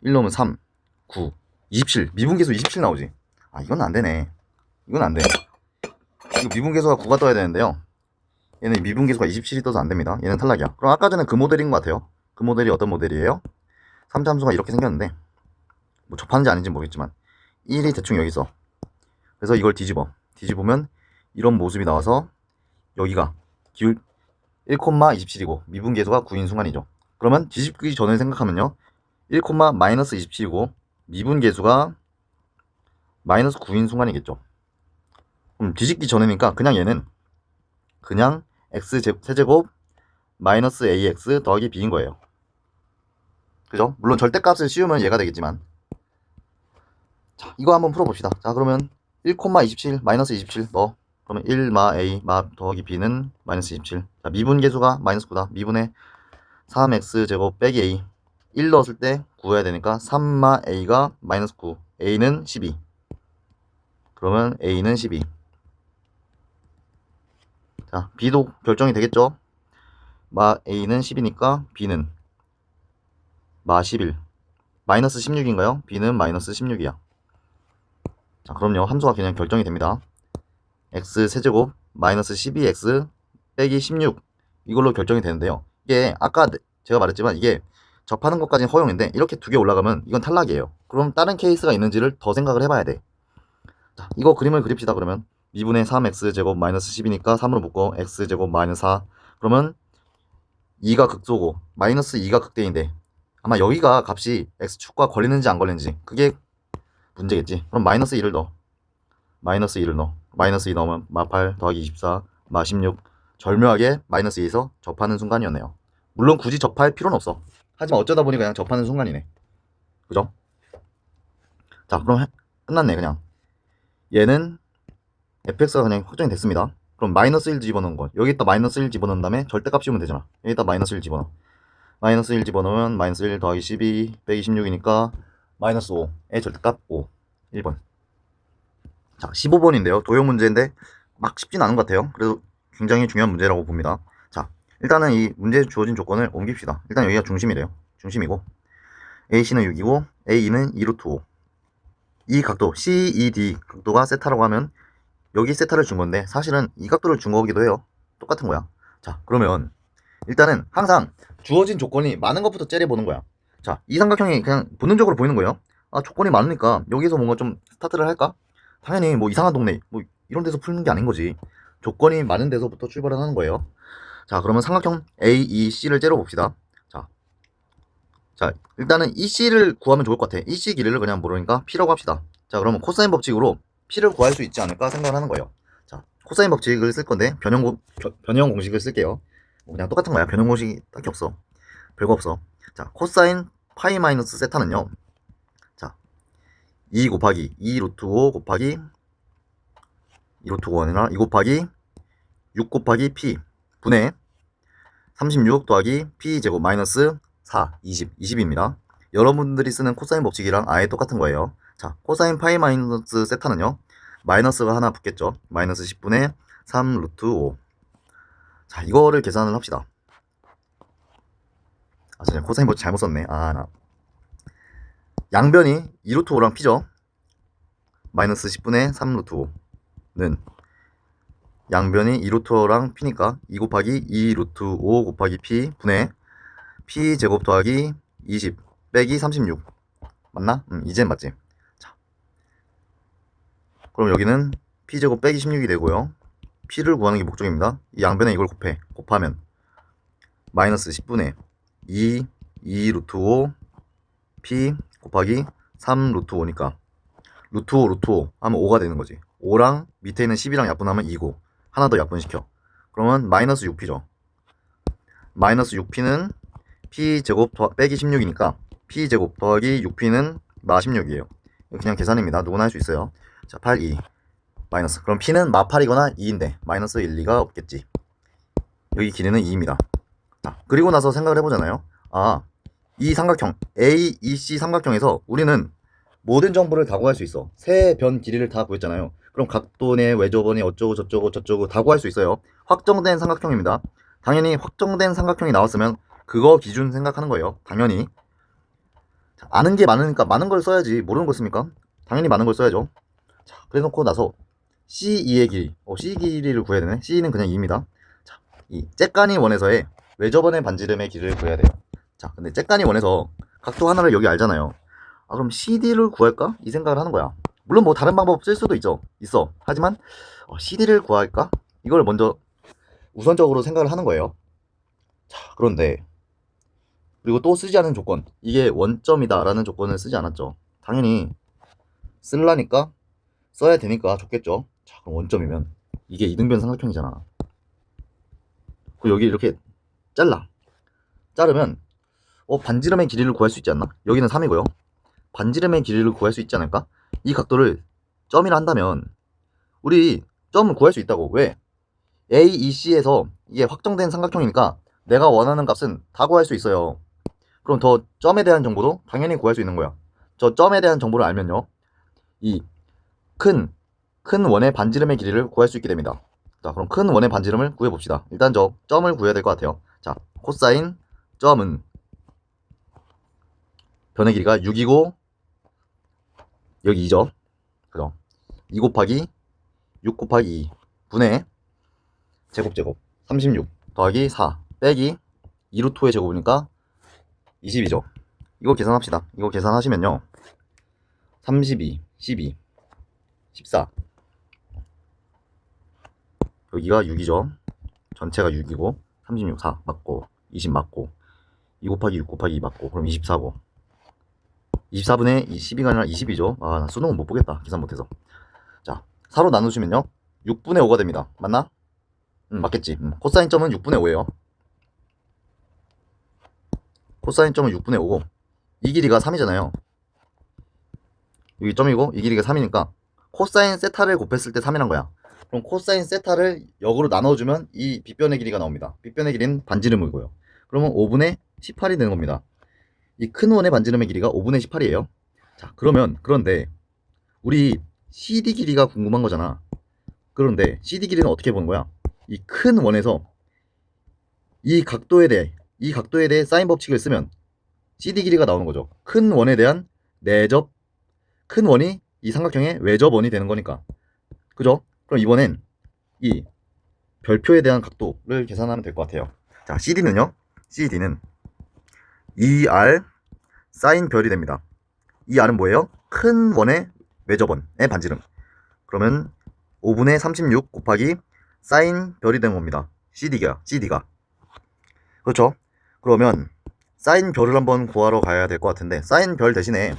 1 넣으면 3, 9, 27. 미분계수 27 나오지. 이건 안 되네. 이건 안 돼. 이거 미분계수가 9가 떠야 되는데요. 얘는 미분계수가 27이 떠서 안 됩니다. 얘는 탈락이야. 그럼 아까 전에 그 모델인 것 같아요. 그 모델이 어떤 모델이에요? 3참수가 이렇게 생겼는데 뭐 접하는지 아닌지 모르겠지만 1이 대충 여기 있어. 그래서 이걸 뒤집으면 이런 모습이 나와서 여기가 기울 1,27이고 미분계수가 9인 순간이죠. 그러면 뒤집기 전을 생각하면요. 1, 마이너스 27이고 미분계수가 마이너스 9인 순간이겠죠. 그럼 뒤집기 전이니까 그냥 얘는 그냥 x 세제곱 마이너스 ax 더하기 b인 거예요. 그죠? 물론 절대값을 씌우면 얘가 되겠지만. 자, 이거 한번 풀어봅시다. 자, 그러면 1,27 마이너스 27 넣어. 그러면 1마 a 마 더하기 b는 마이너스 27. 자, 미분계수가 마이너스 9다. 미분에 3x 제곱 빼기 a 1 넣었을 때 9여야 되니까 3마 a가 마이너스 9 a는 12. 그러면 a는 12. 자, B도 결정이 되겠죠? 마 A는 10이니까 B는 마 11. 마이너스 16인가요? B는 마이너스 16이야. 자, 그럼요. 함수가 그냥 결정이 됩니다. x 세제곱 마이너스 12x 빼기 16 이걸로 결정이 되는데요. 이게 아까 제가 말했지만 이게 접하는 것까지는 허용인데 이렇게 두 개 올라가면 이건 탈락이에요. 그럼 다른 케이스가 있는지를 더 생각을 해봐야 돼. 자, 이거 그림을 그립시다. 그러면 미분의 3x제곱 마이너스 10이니까 3으로 묶어 x제곱 마이너스 4. 그러면 2가 극소고 마이너스 2가 극대인데 아마 여기가 값이 x축과 걸리는지 안 걸리는지 그게 문제겠지. 그럼 마이너스 2를 넣어. 마이너스 2를 넣어. 마이너스 2 넣으면 마 8 더하기 24 마 16. 절묘하게 마이너스 2에서 접하는 순간이었네요. 물론 굳이 접할 필요는 없어. 하지만 어쩌다 보니 그냥 접하는 순간이네. 그죠? 자, 그럼 끝났네. 그냥 얘는 fx가 그냥 확정이 됐습니다. 그럼 마이너스 1 집어넣은 거 여기다 마이너스 1 집어넣은 다음에 절대값 씌우면 되잖아. 여기다 마이너스 1 집어넣어. 마이너스 1 집어넣으면 마이너스 1 더하기 12 빼기 16이니까 마이너스 5의 절대값 5. 1번. 자, 15번인데요. 도형 문제인데 막 쉽진 않은 것 같아요. 그래도 굉장히 중요한 문제라고 봅니다. 자, 일단은 이 문제에 주어진 조건을 옮깁시다. 일단 여기가 중심이래요. 중심이고 AC는 6이고 AE는 2루트 5. 이 각도 CED 각도가 세타라고 하면 여기 세타를 준 건데 사실은 이 각도를 준 거기도 해요. 똑같은 거야. 자, 그러면 일단은 항상 주어진 조건이 많은 것부터 째려보는 거야. 자, 이 삼각형이 그냥 본능적으로 보이는 거예요. 아, 조건이 많으니까 여기서 뭔가 좀 스타트를 할까? 당연히 뭐 이상한 동네 뭐 이런 데서 푸는 게 아닌 거지. 조건이 많은 데서부터 출발을 하는 거예요. 자, 그러면 삼각형 AEC를 째려봅시다. 자, 일단은 EC를 구하면 좋을 것 같아. EC 길이를 그냥 모르니까 P라고 합시다. 자, 그러면 코사인 법칙으로 P를 구할 수 있지 않을까 생각을 하는 거예요. 자, 코사인 법칙을 쓸 건데 변형 공식을 쓸게요. 그냥 똑같은 거야. 변형 공식이 딱히 없어. 별거 없어. 자, 코사인 파이 마이너스 세타는요. 자, 2 곱하기 2 루트 5 곱하기 2 루트 5가 아니라 2 곱하기 6 곱하기 P 분의 36 더하기 P 제곱 마이너스 4, 20입니다. 여러분들이 쓰는 코사인 법칙이랑 아예 똑같은 거예요. 자, 코사인 파이 마이너스 세타는요. 마이너스가 하나 붙겠죠. 마이너스 10분의 3 루트 5. 자, 이거를 계산을 합시다. 아, 진짜 코사인 법칙 잘못 썼네. 아, 나. 양변이 2 루트 5랑 P죠. 마이너스 10분의 3 루트 5는 양변이 2 루트 5랑 P니까 2 곱하기 2 루트 5 곱하기 P 분의 P 제곱 더하기 20 빼기 36 맞나? 이젠 맞지? 자, 그럼 여기는 P 제곱 빼기 16이 되고요. P를 구하는 게 목적입니다. 이 양변에 이걸 곱하면 마이너스 10분의 2 루트 5 P 곱하기 3 루트 5니까 루트 5 루트 5 하면 5가 되는 거지. 5랑 밑에 있는 10이랑 약분하면 2고 하나 더 약분시켜. 그러면 마이너스 6P죠. 마이너스 6P는 P제곱 빼기 16이니까 P제곱 더하기 6P는 마 16이에요. 그냥 계산입니다. 누구나 할 수 있어요. 자, 8, 2 마이너스. 그럼 P는 마 8이거나 2인데 마이너스 1, 2가 없겠지. 여기 길이는 2입니다. 자, 그리고 나서 생각을 해보잖아요. 아, 이 삼각형 AEC 삼각형에서 우리는 모든 정보를 다 구할 수 있어. 세 변 길이를 다 구했잖아요. 그럼 각도네 외접원이 어쩌고 저쩌고 저쩌고 다 구할 수 있어요. 확정된 삼각형입니다. 당연히 확정된 삼각형이 나왔으면 그거 기준 생각하는 거예요. 당연히. 자, 아는 게 많으니까 많은 걸 써야지. 모르는 거 씁니까? 당연히 많은 걸 써야죠. 자, 그래 놓고 나서 C2의 길이 C 길이를 구해야 되네. C는 그냥 2입니다. 자, 이 째까니 원에서의 외접원의 반지름의 길이를 구해야 돼요. 자, 근데 째까니 원에서 각도 하나를 여기 알잖아요. 아, 그럼 CD를 구할까? 이 생각을 하는 거야. 물론 뭐 다른 방법 쓸 수도 있어. 하지만 CD를 구할까? 이걸 먼저 우선적으로 생각을 하는 거예요. 자, 그런데 그리고 또 쓰지 않은 조건, 이게 원점이다 라는 조건을 쓰지 않았죠. 당연히 쓸라니까 써야 되니까 좋겠죠. 자, 그럼 원점이면 이게 이등변 삼각형이잖아. 그럼 여기 이렇게 자르면 반지름의 길이를 구할 수 있지 않나? 여기는 3이고요. 반지름의 길이를 구할 수 있지 않을까? 이 각도를 점이라 한다면 우리 점을 구할 수 있다고. 왜? AEC에서 이게 확정된 삼각형이니까 내가 원하는 값은 다 구할 수 있어요. 그럼 더 점에 대한 정보도 당연히 구할 수 있는 거야. 저 점에 대한 정보를 알면요, 이 큰 원의 반지름의 길이를 구할 수 있게 됩니다. 자, 그럼 큰 원의 반지름을 구해봅시다. 일단 저 점을 구해야 될 것 같아요. 자, 코사인 점은 변의 길이가 6이고 여기 2죠. 그죠? 2 곱하기 6 곱하기 2 분의 제곱 36 더하기 4 빼기 2루트의 제곱이니까 20이죠. 이거 계산합시다. 이거 계산하시면요. 32, 12, 14 여기가 6이죠. 전체가 6이고 36, 4 맞고 20 맞고 2 곱하기 6 곱하기 2 맞고 그럼 24고 24분의 12가 아니라 20이죠. 아, 나 수능은 못 보겠다. 계산 못해서. 자, 4로 나누시면요. 6분의 5가 됩니다. 맞나? 맞겠지. 코사인 점은 6분의 5예요. 코사인 점은 6분의 5고 이 길이가 3이잖아요. 여기 점이고 이 길이가 3이니까 코사인 세타를 곱했을 때 3이란 거야. 그럼 코사인 세타를 역으로 나눠주면 이 빗변의 길이가 나옵니다. 빗변의 길이는 반지름이고요. 그러면 5분의 18이 되는 겁니다. 이 큰 원의 반지름의 길이가 5분의 18이에요. 자, 그런데 우리 CD 길이가 궁금한 거잖아. 그런데 CD 길이는 어떻게 보는 거야? 이 큰 원에서 이 각도에 대해 사인 법칙을 쓰면 CD 길이가 나오는 거죠. 큰 원에 대한 내접, 큰 원이 이 삼각형의 외접원이 되는 거니까. 그죠? 그럼 이번엔 이 별표에 대한 각도를 계산하면 될 것 같아요. 자, CD는요. CD는 2R 사인 별이 됩니다. 이 R은 뭐예요? 큰 원의 외접원의 반지름. 그러면 5분의 36 곱하기 사인 별이 되는 겁니다. CD가. 그렇죠? 그러면 사인 별을 한번 구하러 가야 될 것 같은데 사인 별 대신에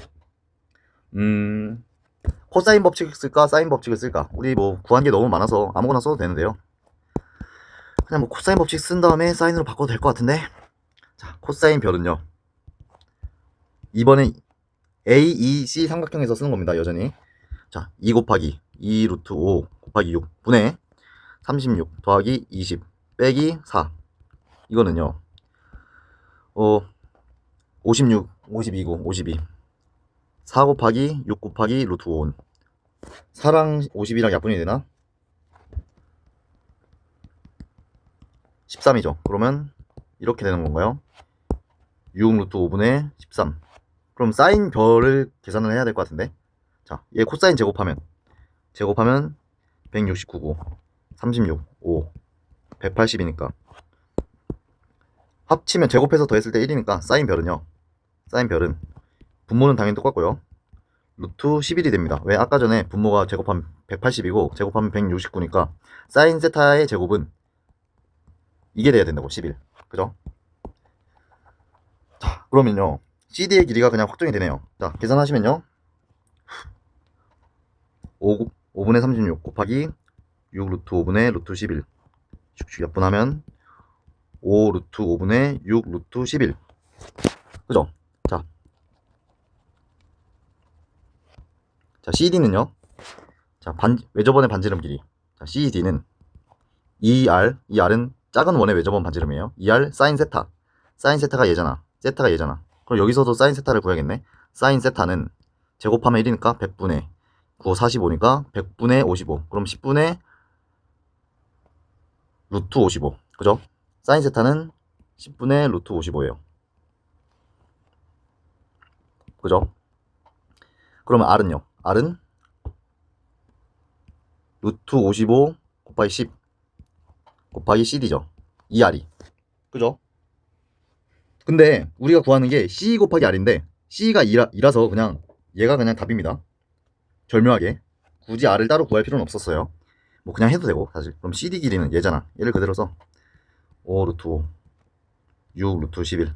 코사인 법칙을 쓸까 사인 법칙을 쓸까? 우리 뭐 구한 게 너무 많아서 아무거나 써도 되는데요. 그냥 뭐 코사인 법칙 쓴 다음에 사인으로 바꿔도 될 것 같은데. 자, 코사인 별은요. 이번에 A, E, C 삼각형에서 쓰는 겁니다. 여전히. 자, 2 곱하기 2 루트 5 곱하기 6 분의 36 더하기 20 빼기 4. 이거는요. 56, 52고 52. 4 곱하기 6 곱하기 루트 5는 4랑 50이랑 약분이 되나? 13이죠. 그러면 이렇게 되는 건가요? 6 루트 5분의 13. 그럼 사인 별을 계산을 해야 될 것 같은데. 자, 얘 코사인 제곱하면 169고 36, 5, 180이니까 합치면 제곱해서 더했을 때 1이니까 사인 별은 분모는 당연히 똑같고요. 루트 11이 됩니다. 왜? 아까 전에 분모가 제곱하면 180이고 제곱하면 169니까 사인 세타의 제곱은 이게 돼야 된다고. 11. 그죠? 자, 그러면요. CD의 길이가 그냥 확정이 되네요. 자, 계산하시면요. 5분의 36 곱하기 6 루트 5분의 루트 11 축축 약분하면 5 루트 5분의 6 루트 11. 그죠? 자, CD는요. 자, 외접원의 반지름 길이. 자, CD는 2R은 작은 원의 외접원 반지름이에요. 2R 사인 세타. 사인 세타가 얘잖아. 그럼 여기서도 사인 세타를 구해야겠네. 사인 세타는 제곱하면 1이니까 100분의 9, 45니까 100분의 55. 그럼 10분의 루트 55. 그죠? 사인 세타는 10분의 루트 55예요. 그죠? 그러면 R은요. R은 루트 55 곱하기 10 곱하기 CD죠. 2R이. 그죠? 근데 우리가 구하는 게 C 곱하기 R인데 C가 2라서 그냥 얘가 그냥 답입니다. 절묘하게. 굳이 R을 따로 구할 필요는 없었어요. 뭐 그냥 해도 되고 사실. 그럼 CD 길이는 얘잖아. 얘를 그대로 써. 5 루트 5 6 루트 11.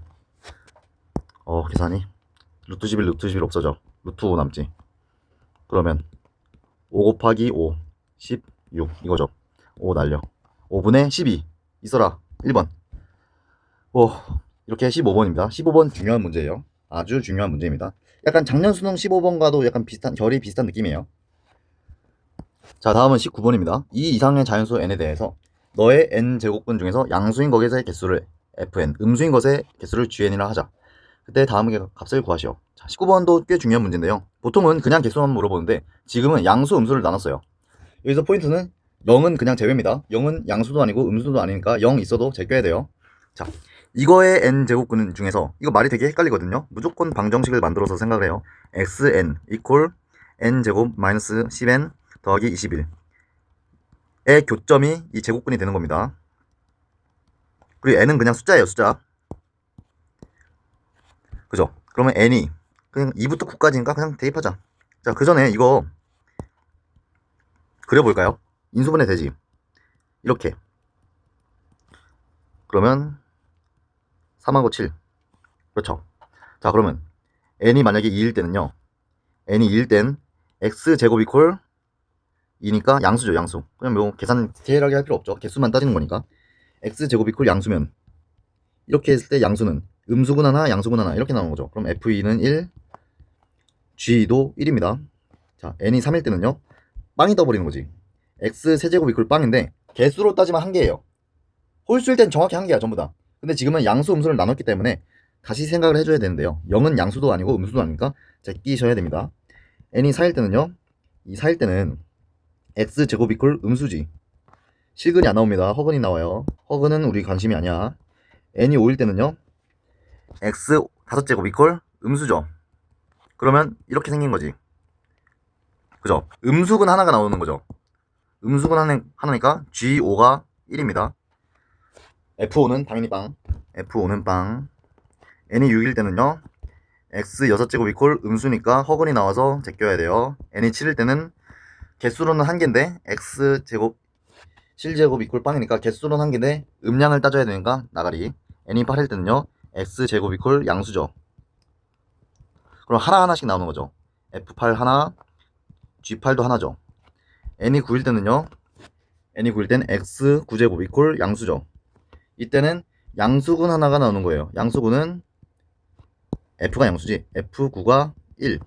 계산이 루트 11 없어져. 루트 5 남지. 그러면 5 곱하기 5 16 이거죠. 5 날려. 5분의 12 있어라. 1번. 이렇게 15번입니다. 15번 중요한 문제예요. 아주 중요한 문제입니다. 약간 작년 수능 15번과도 약간 결이 비슷한 느낌이에요. 자, 다음은 19번입니다. 이 이상의 자연수 n에 대해서 너의 n제곱근 중에서 양수인 것의 개수를 fn, 음수인 것의 개수를 gn이라 하자. 그때 다음의 값을 구하시오. 자, 19번도 꽤 중요한 문제인데요. 보통은 그냥 개수만 물어보는데 지금은 양수, 음수를 나눴어요. 여기서 포인트는 0은 그냥 제외입니다. 0은 양수도 아니고 음수도 아니니까 0 있어도 제껴야 돼요. 자, 이거의 n제곱근 중에서 이거 말이 되게 헷갈리거든요. 무조건 방정식을 만들어서 생각을 해요. xn 이퀄 n제곱 마이너스 10n 더하기 21의 교점이 이 제곱근이 되는 겁니다. 그리고 n은 그냥 숫자예요, 숫자. 그죠? 그러면 n이 그냥 2부터 9까지니까 그냥 대입하자. 자, 그 전에 이거 그려볼까요? 인수분해 되지. 이렇게. 그러면 3하고 7. 그렇죠. 자, 그러면 n이 만약에 2일 때는요. n이 2일 땐 x제곱 이퀄 2니까 양수죠, 양수. 그냥 뭐 계산 디테일하게 할 필요 없죠. 개수만 따지는 거니까. x제곱 이퀄 양수면 이렇게 했을 때 양수는 음수분 하나, 양수분 하나 이렇게 나오는 거죠. 그럼 f2는 1, g도 1입니다. 자, n이 3일 때는요. 빵이 떠버리는 거지. x 세제곱 이퀄 빵인데 개수로 따지면 한 개예요. 홀수일 땐 정확히 한 개야, 전부 다. 근데 지금은 양수, 음수를 나눴기 때문에 다시 생각을 해줘야 되는데요. 0은 양수도 아니고 음수도 아니니까 제끼셔야 됩니다. n이 4일 때는요. 이 4일 때는 x제곱 이퀄 음수지. 실근이 안 나옵니다. 허근이 나와요. 허근은 우리 관심이 아니야. n이 5일 때는요. x 5제곱 이퀄 음수죠. 그러면 이렇게 생긴 거지. 그죠? 음수근 하나가 나오는 거죠. 음수근 하나니까 G5가 1입니다. F5는 당연히 빵. F5는 빵. n이 6일 때는요. x 6제곱 이퀄 음수니까 허근이 나와서 제껴야 돼요. n이 7일 때는 개수로는 한 개인데 x제곱 실제곱 이퀄 빵이니까 개수로는 한 개인데 음량을 따져야 되니까 나가리. n이 8일 때는요. x제곱 이퀄 양수죠. 그럼 하나하나씩 나오는 거죠. f8 하나, g8도 하나죠. n이 9일 때는요. n이 9일 땐 x 9제곱 이퀄 양수죠. 이때는 양수근 하나가 나오는 거예요. 양수근은 f가 양수지. f9가 1.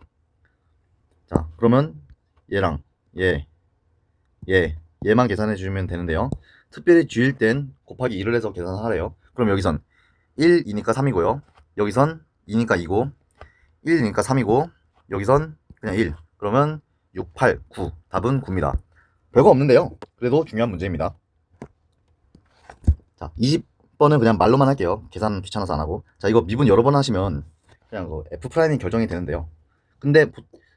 자, 그러면 얘랑 얘만 계산해 주면 되는데요. 특별히 g일 땐 곱하기 2를 해서 계산하래요. 그럼 여기선 1이니까 3이고요. 여기선 2니까 2고 1이니까 3이고 여기선 그냥 1. 그러면 6, 8, 9. 답은 9입니다. 별거 없는데요. 그래도 중요한 문제입니다. 자, 20번은 그냥 말로만 할게요. 계산 귀찮아서 안 하고. 자, 이거 미분 여러 번 하시면 그냥 F'이 결정이 되는데요. 근데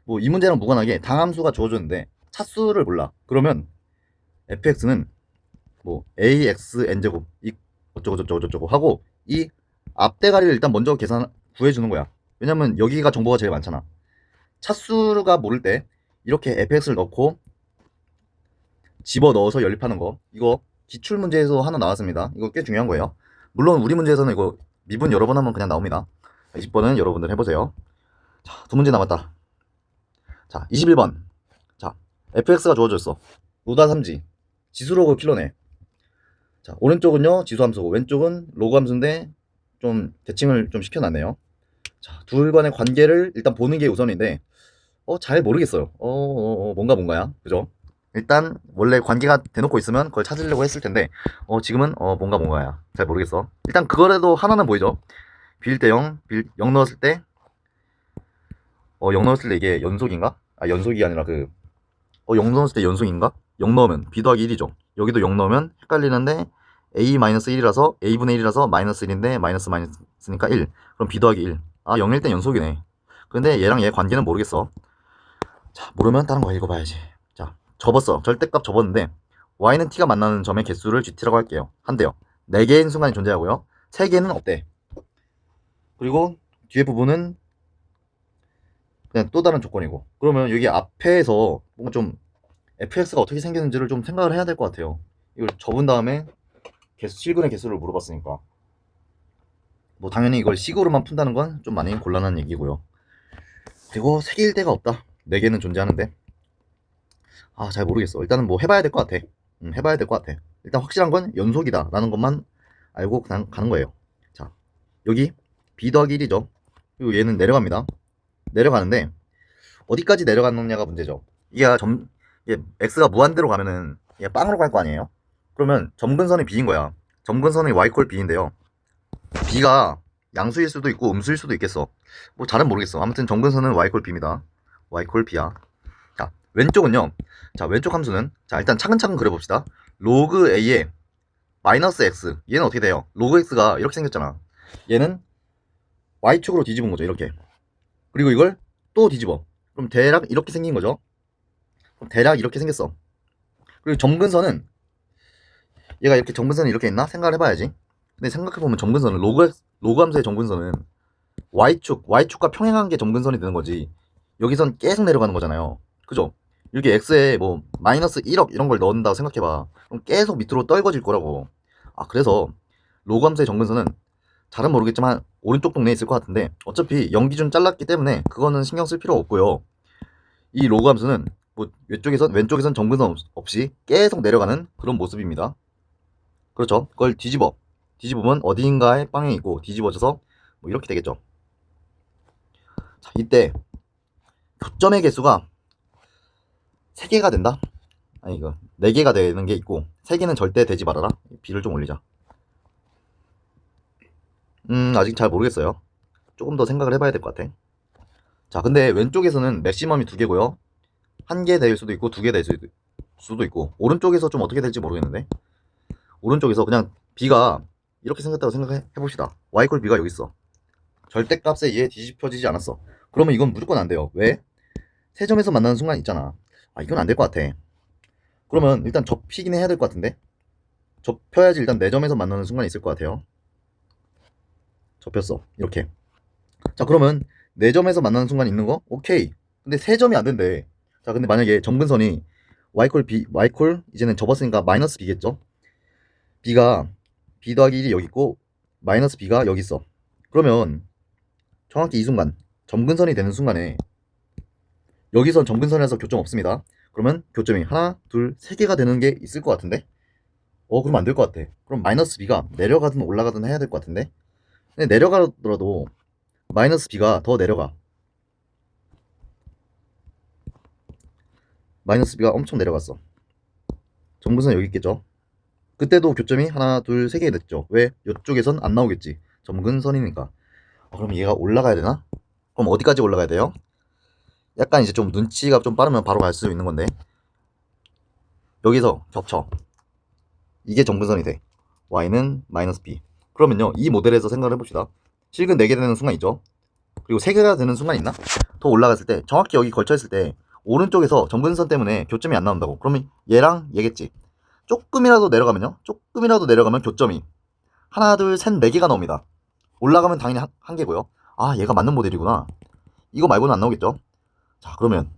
뭐 이 문제랑 무관하게 당함수가 주어졌는데 차수를 몰라. 그러면 fx는 뭐 axn제곱 어쩌고 하고 이 앞대가리를 일단 먼저 구해주는 거야. 왜냐면 여기가 정보가 제일 많잖아. 차수가 모를 때 이렇게 fx를 넣고 집어넣어서 연립하는 거, 이거 기출문제에서 하나 나왔습니다. 이거 꽤 중요한 거예요. 물론 우리 문제에서는 이거 미분 여러 번 하면 그냥 나옵니다. 20번은 여러분들 해보세요. 자, 두 문제 남았다. 자, 21번. 자, fx가 주어졌어. 로다 3지. 지수로그 필러네. 자, 오른쪽은요 지수함수고 왼쪽은 로그 함수인데 좀 대칭을 좀 시켜놨네요. 자, 둘 간의 관계를 일단 보는 게 우선인데 잘 모르겠어요. 뭔가야. 그죠? 일단 원래 관계가 대놓고 있으면 그걸 찾으려고 했을 텐데 지금은 뭔가야. 잘 모르겠어. 일단 그거라도 하나는 보이죠. 비일 때 0, 0 넣었을 때 0 넣었을 때 이게 연속인가? 아, 연속이 아니라 0 넣었을 때 연속인가? 0 넣으면 b 더하기 1이죠. 여기도 0 넣으면 헷갈리는데 a-1이라서 a분의 1이라서 마이너스 1인데 마이너스니까 1. 그럼 b 더하기 1. 아, 0일 땐 연속이네. 근데 얘랑 얘 관계는 모르겠어. 자, 모르면 다른 거 읽어봐야지. 자, 접었어. 절대값 접었는데 y는 t가 만나는 점의 개수를 gt라고 할게요. 한대요. 4개인 순간이 존재하고요. 3개는 없대. 그리고 뒤에 부분은 그냥 또 다른 조건이고. 그러면 여기 앞에서 뭔가 좀 fx가 어떻게 생겼는지를 좀 생각을 해야 될 것 같아요. 이걸 접은 다음에 실근의 개수를 물어봤으니까 뭐 당연히 이걸 식으로만 푼다는 건 좀 많이 곤란한 얘기고요. 그리고 3개일 데가 없다. 4개는 존재하는데 잘 모르겠어. 일단은 뭐 해봐야 될 것 같아. 해봐야 될 것 같아. 일단 확실한 건 연속이다 라는 것만 알고 그냥 가는 거예요. 자, 여기 b 더하기 1이죠. 그리고 얘는 내려갑니다. 내려가는데 어디까지 내려가느냐가 문제죠. 이게 x가 무한대로 가면은 얘 빵으로 갈 거 아니에요. 그러면 점근선이 b인 거야. 점근선이 y 콜 b인데요. b가 양수일 수도 있고 음수일 수도 있겠어. 뭐 잘은 모르겠어. 아무튼 점근선은 y 콜 b입니다. y 콜 b야. 자, 왼쪽은요. 자, 왼쪽 함수는 자, 일단 차근차근 그려봅시다. 로그 a에 마이너스 x, 얘는 어떻게 돼요? 로그 x가 이렇게 생겼잖아. 얘는 y축으로 뒤집은 거죠, 이렇게. 그리고 이걸 또 뒤집어. 그럼 대략 이렇게 생긴 거죠. 그럼 대략 이렇게 생겼어. 그리고 점근선은 얘가 이렇게 점근선이 이렇게 있나 생각을 해봐야지. 근데 생각해보면 점근선은 로그 함수의 점근선은 y축과 평행한 게 점근선이 되는 거지. 여기선 계속 내려가는 거잖아요. 그죠? 이렇게 x에 뭐 마이너스 1억 이런 걸 넣는다고 생각해봐. 그럼 계속 밑으로 떨궈질 거라고. 아, 그래서 로그 함수의 점근선은 잘은 모르겠지만 오른쪽 동네에 있을 것 같은데, 어차피 연기준 잘랐기 때문에 그거는 신경 쓸 필요 없고요. 이 로그 함수는 뭐 왼쪽에선 점근선 없이 계속 내려가는 그런 모습입니다. 그렇죠? 그걸 뒤집으면 어디인가에 방향이 있고 뒤집어져서 뭐 이렇게 되겠죠. 자, 이때 교점의 개수가 3개가 된다? 아니, 이거 4개가 되는 게 있고 3개는 절대 되지 말아라. 비를 좀 올리자. 아직 잘 모르겠어요. 조금 더 생각을 해봐야 될 것 같아. 자, 근데 왼쪽에서는 맥시멈이 2개고요. 1개 될 수도 있고 2개 될 수도 있고, 오른쪽에서 좀 어떻게 될지 모르겠는데, 오른쪽에서 그냥 b가 이렇게 생겼다고 생각해 봅시다. y 콜 b가 여기 있어. 절대값에 얘 뒤집혀지지 않았어. 그러면 이건 무조건 안 돼요. 왜? 세 점에서 만나는 순간 있잖아. 아, 이건 안 될 것 같아. 그러면 일단 접히긴 해야 될 것 같은데, 접혀야지 일단 4점에서 만나는 순간이 있을 것 같아요. 접혔어. 이렇게. 자, 그러면 4점에서 만나는 순간 있는 거? 오케이. 근데 3점이 안 된대. 자, 근데 만약에 점근선이 y콜 이제는 접었으니까 마이너스 b겠죠? b가 b 더하기 1이 여기 있고 마이너스 b가 여기 있어. 그러면 정확히 이 순간, 점근선이 되는 순간에 여기선 점근선에서 교점 없습니다. 그러면 교점이 하나, 둘, 3개가 되는 게 있을 것 같은데? 그럼 안 될 것 같아. 그럼 마이너스 b가 내려가든 올라가든 해야 될 것 같은데? 근데 내려가더라도 마이너스 b가 더 내려가. 마이너스 b가 엄청 내려갔어. 점근선 여기 있겠죠? 그때도 교점이 하나, 둘, 3개 됐죠. 왜? 이쪽에선 안 나오겠지. 점근선이니까. 그럼 얘가 올라가야 되나? 그럼 어디까지 올라가야 돼요? 약간 이제 좀 눈치가 좀 빠르면 바로 갈 수 있는 건데, 여기서 겹쳐. 이게 점근선이 돼. y는 마이너스 b. 그러면요, 이 모델에서 생각을 해봅시다. 실근 4개 되는 순간 있죠? 그리고 3개가 되는 순간 있나? 더 올라갔을 때, 정확히 여기 걸쳐있을 때 오른쪽에서 점근선 때문에 교점이 안 나온다고. 그러면 얘랑 얘겠지. 조금이라도 내려가면 교점이 하나, 둘, 셋, 4개가 나옵니다. 올라가면 당연히 한 개고요. 아, 얘가 맞는 모델이구나. 이거 말고는 안 나오겠죠? 자, 그러면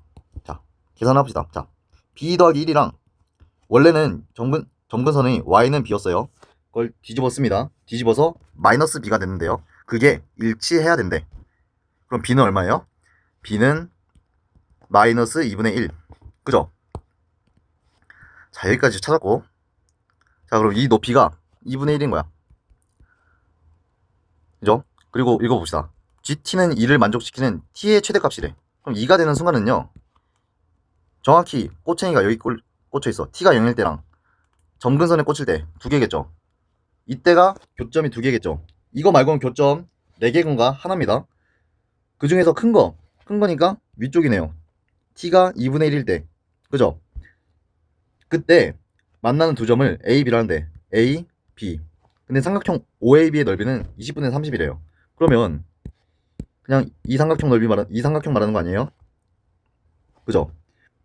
자, 계산합시다. 자, b 더하기 1이랑 원래는 점근선의 y는 b였어요. 그걸 뒤집었습니다. 뒤집어서 마이너스 b가 됐는데요. 그게 일치해야 된대. 그럼 b는 얼마예요? b는 마이너스 2분의 1. 그죠? 자, 여기까지 찾았고, 자, 그럼 이 높이가 2분의 1인 거야. 그죠? 그리고 읽어봅시다. gt는 2를 만족시키는 t의 최대값이래. 그럼 2가 되는 순간은요, 정확히 꼬챙이가 여기 꽂혀 있어. t가 0일 때랑 점근선에 꽂힐 때 2개겠죠. 이때가 교점이 2개겠죠. 이거 말고는 교점 4개건가 하나입니다. 그 중에서 큰 거니까 위쪽이네요. t가 2분의 1일 때, 그죠? 그때 만나는 두 점을 A, B라는데 A, B. 근데 삼각형 OAB의 넓이는 20분의 30이래요. 그러면 그냥 이 삼각형 말하는 거 아니에요? 그죠?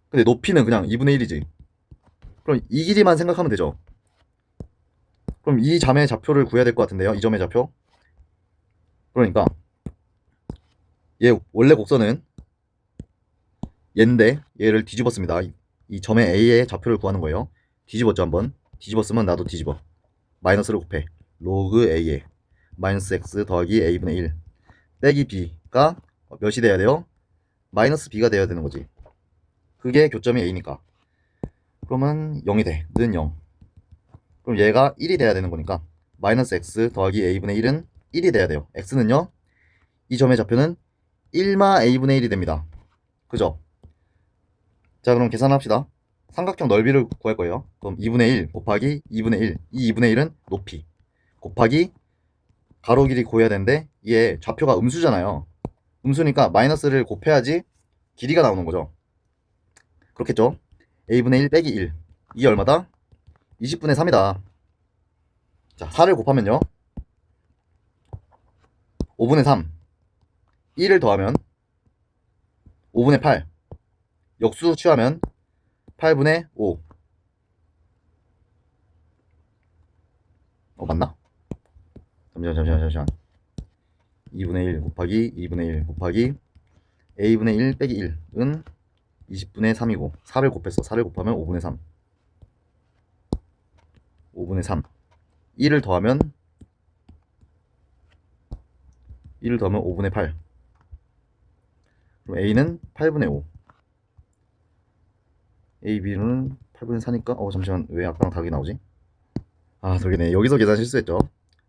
근데 높이는 그냥 2분의 1이지. 그럼 이 길이만 생각하면 되죠. 그럼 이 점의 좌표를 구해야 될 것 같은데요. 이 점의 좌표. 그러니까 얘 원래 곡선은 얘인데 얘를 뒤집었습니다. 이 점의 A의 좌표를 구하는 거예요. 뒤집었죠, 한번. 뒤집었으면 나도 뒤집어. 마이너스를 곱해. 로그 A에 마이너스 X 더하기 A분의 1 빼기 B가 몇이 돼야 돼요? 마이너스 B가 돼야 되는 거지. 그게 교점이 A니까. 그러면 0이 돼. 는 0. 그럼 얘가 1이 돼야 되는 거니까 마이너스 X 더하기 A분의 1은 1이 돼야 돼요. X는요, 이 점의 좌표는 1마 A분의 1이 됩니다. 그죠? 자, 그럼 계산합시다. 삼각형 넓이를 구할 거예요. 그럼 2분의 1 곱하기 2분의 1. 이 2분의 1은 높이. 곱하기 가로 길이 구해야 되는데 얘 좌표가 음수잖아요. 음수니까 마이너스를 곱해야지 길이가 나오는 거죠. 그렇겠죠? a분의 1 빼기 1. 이게 얼마다? 20분의 3이다. 자, 4를 곱하면요. 5분의 3. 1을 더하면 5분의 8. 역수 취하면 8분의 5. 맞나? 잠시만. 2분의 1 곱하기 2분의 1 곱하기 a분의 1 빼기 1은 20분의 3이고 4를 곱했어. 4를 곱하면 5분의 3. 5분의 3. 1을 더하면 5분의 8. 그럼 a는 8분의 5. a, b는 8분의 4니까 잠시만, 왜 아까랑 다르게 나오지? 저기네. 여기서 계산 실수했죠.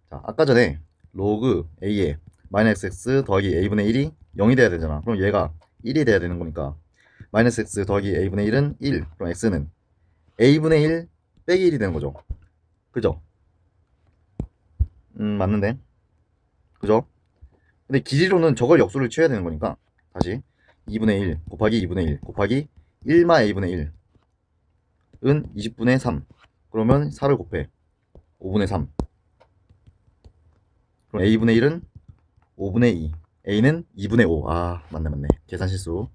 자, 아까 전에 로그 a에 마이너스 x 더하기 a분의 1이 0이 돼야 되잖아. 그럼 얘가 1이 돼야 되는 거니까 마이너스 x 더하기 a분의 1은 1. 그럼 x는 a분의 1 빼기 1이 되는 거죠. 그죠? 맞는데. 그죠? 근데 길이로는 저걸 역수를 취해야 되는 거니까 다시 2분의 1 곱하기 2분의 1 곱하기 1마 a분의 1은 20분의 3. 그러면 4를 곱해 5분의 3. 그럼 a분의 1은 5분의 2. a는 2분의 5. 맞네. 계산 실수.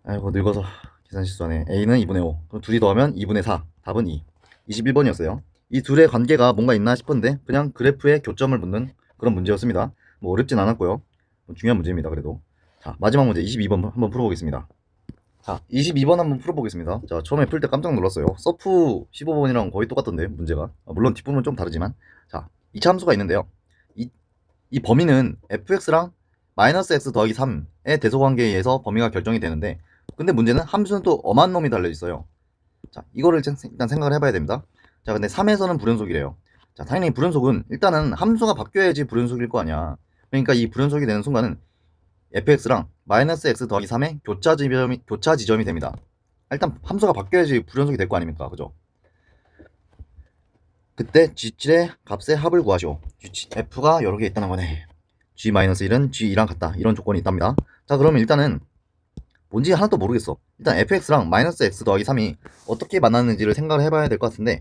아이고, 늙어서 계산 실수하네. a는 2분의 5. 그럼 둘이 더하면 2분의 4. 답은 2. 21번이었어요. 이 둘의 관계가 뭔가 있나 싶은데 그냥 그래프에 교점을 묻는 그런 문제였습니다. 뭐 어렵진 않았고요. 중요한 문제입니다. 그래도. 자, 마지막 문제 22번 한번 풀어보겠습니다. 자, 22번 한번 풀어보겠습니다. 자, 처음에 풀 때 깜짝 놀랐어요. 서프 15번이랑 거의 똑같던데 문제가. 물론 뒷부분은 좀 다르지만. 자, 2차 함수가 있는데요. 이 범위는 fx랑 마이너스 x 더하기 3의 대소관계에 의해서 범위가 결정이 되는데, 근데 문제는 함수는 또 엄한 놈이 달려있어요. 자, 이거를 일단 생각을 해봐야 됩니다. 자, 근데 3에서는 불연속이래요. 자, 당연히 불연속은 일단은 함수가 바뀌어야지 불연속일 거 아니야. 그러니까 이 불연속이 되는 순간은 fx랑 마이너스 x 더하기 3의 교차 지점이 됩니다. 일단 함수가 바뀌어야지 불연속이 될 거 아닙니까? 그죠? 그때 G7의 값의 합을 구하시오. F가 여러 개 있다는 거네. G-1은 G2랑 같다. 이런 조건이 있답니다. 자, 그러면 일단은 뭔지 하나도 모르겠어. 일단 fx랑 마이너스 x 더하기 3이 어떻게 만났는지를 생각을 해봐야 될 것 같은데,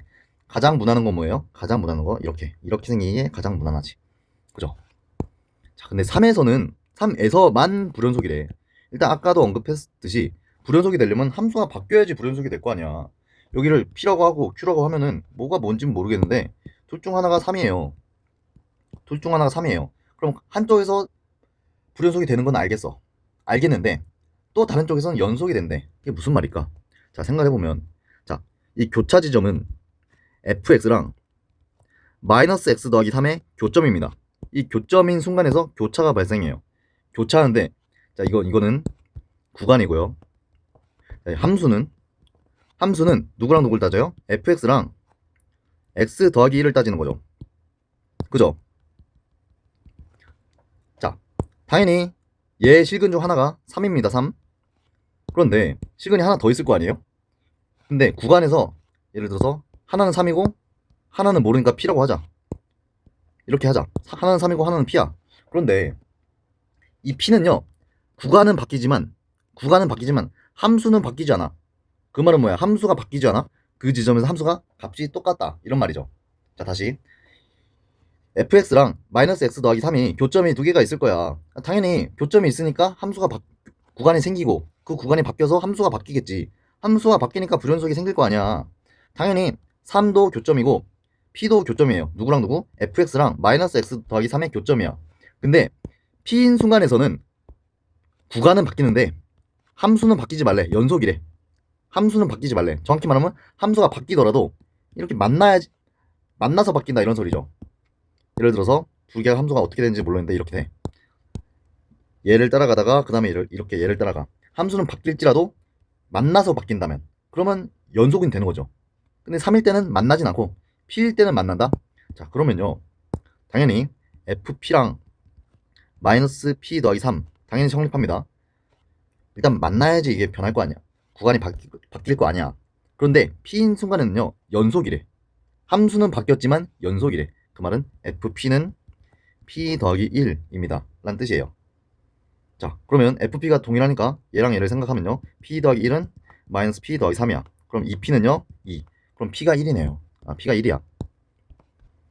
가장 무난한 건 뭐예요? 가장 무난한 거 이렇게 생긴 게 가장 무난하지. 그죠? 자, 근데 3에서만 불연속이래. 일단 아까도 언급했듯이 불연속이 되려면 함수가 바뀌어야지 불연속이 될 거 아니야. 여기를 P라고 하고 Q라고 하면은 뭐가 뭔지는 모르겠는데 둘 중 하나가 3이에요. 그럼 한쪽에서 불연속이 되는 건 알겠는데 또 다른 쪽에서는 연속이 된대. 이게 무슨 말일까? 자, 생각해보면, 자, 이 교차 지점은 fx랑 마이너스 x 더하기 3의 교점입니다. 이 교점인 순간에서 교차가 발생해요. 교차하는데, 자, 이거는 구간이고요. 자, 함수는 누구랑 누구를 따져요? fx랑 x 더하기 1을 따지는 거죠. 그죠? 자, 당연히 얘의 실근 중 하나가 3입니다. 3. 그런데 실근이 하나 더 있을 거 아니에요? 근데 구간에서 예를 들어서 하나는 3이고 하나는 모르니까 P라고 하자. 이렇게 하자. 하나는 3이고 하나는 P야. 그런데 이 P는요, 구간은 바뀌지만 함수는 바뀌지 않아. 그 말은 뭐야? 함수가 바뀌지 않아? 그 지점에서 함수가 값이 똑같다. 이런 말이죠. 자, 다시 fx랑 마이너스 x 더하기 3이 교점이 두 개가 있을 거야. 당연히 교점이 있으니까 구간이 생기고 그 구간이 바뀌어서 함수가 바뀌겠지. 함수가 바뀌니까 불연속이 생길 거 아니야. 당연히 3도 교점이고 P도 교점이에요. 누구랑 누구? fx랑 마이너스 x 더하기 3의 교점이야. 근데 P인 순간에서는 구간은 바뀌는데 함수는 바뀌지 말래. 연속이래. 함수는 바뀌지 말래. 정확히 말하면 함수가 바뀌더라도 이렇게 만나서 바뀐다 이런 소리죠. 예를 들어서 두 개의 함수가 어떻게 되는지 모르겠는데 이렇게 돼. 얘를 따라가다가 그 다음에 이렇게 얘를 따라가. 함수는 바뀔지라도 만나서 바뀐다면 그러면 연속은 되는 거죠. 근데 3일 때는 만나진 않고 P일 때는 만난다. 자, 그러면요, 당연히 FP랑 마이너스 P 더하기 3 당연히 성립합니다. 일단 만나야지 이게 변할 거 아니야. 구간이 바뀔 거 아니야. 그런데 P인 순간에는요, 연속이래. 함수는 바뀌었지만 연속이래. 그 말은 FP는 P 더하기 1입니다. 라는 뜻이에요. 자, 그러면 FP가 동일하니까 얘랑 얘를 생각하면요. P 더하기 1은 마이너스 P 더하기 3이야. 그럼 이 P는요? 2. 그럼 P가 1이네요. 아, P가 1이야.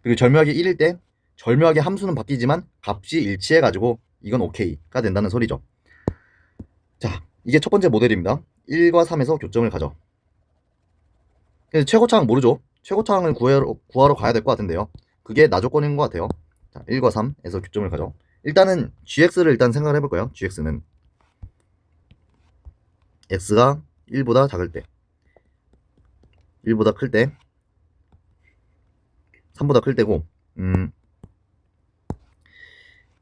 그리고 절묘하게 1일 때 절묘하게 함수는 바뀌지만 값이 일치해가지고 이건 오케이가 된다는 소리죠. 자, 이게 첫 번째 모델입니다. 1과 3에서 교점을 가져. 최고차항 모르죠? 최고차항을 구하러 가야 될 것 같은데요. 그게 나조건인 것 같아요. 자, 1과 3에서 교점을 가져. 일단은 gx를 일단 생각을 해볼 거예요. gx는 x가 1보다 작을 때, 1보다 클 때, 3보다 클 때고,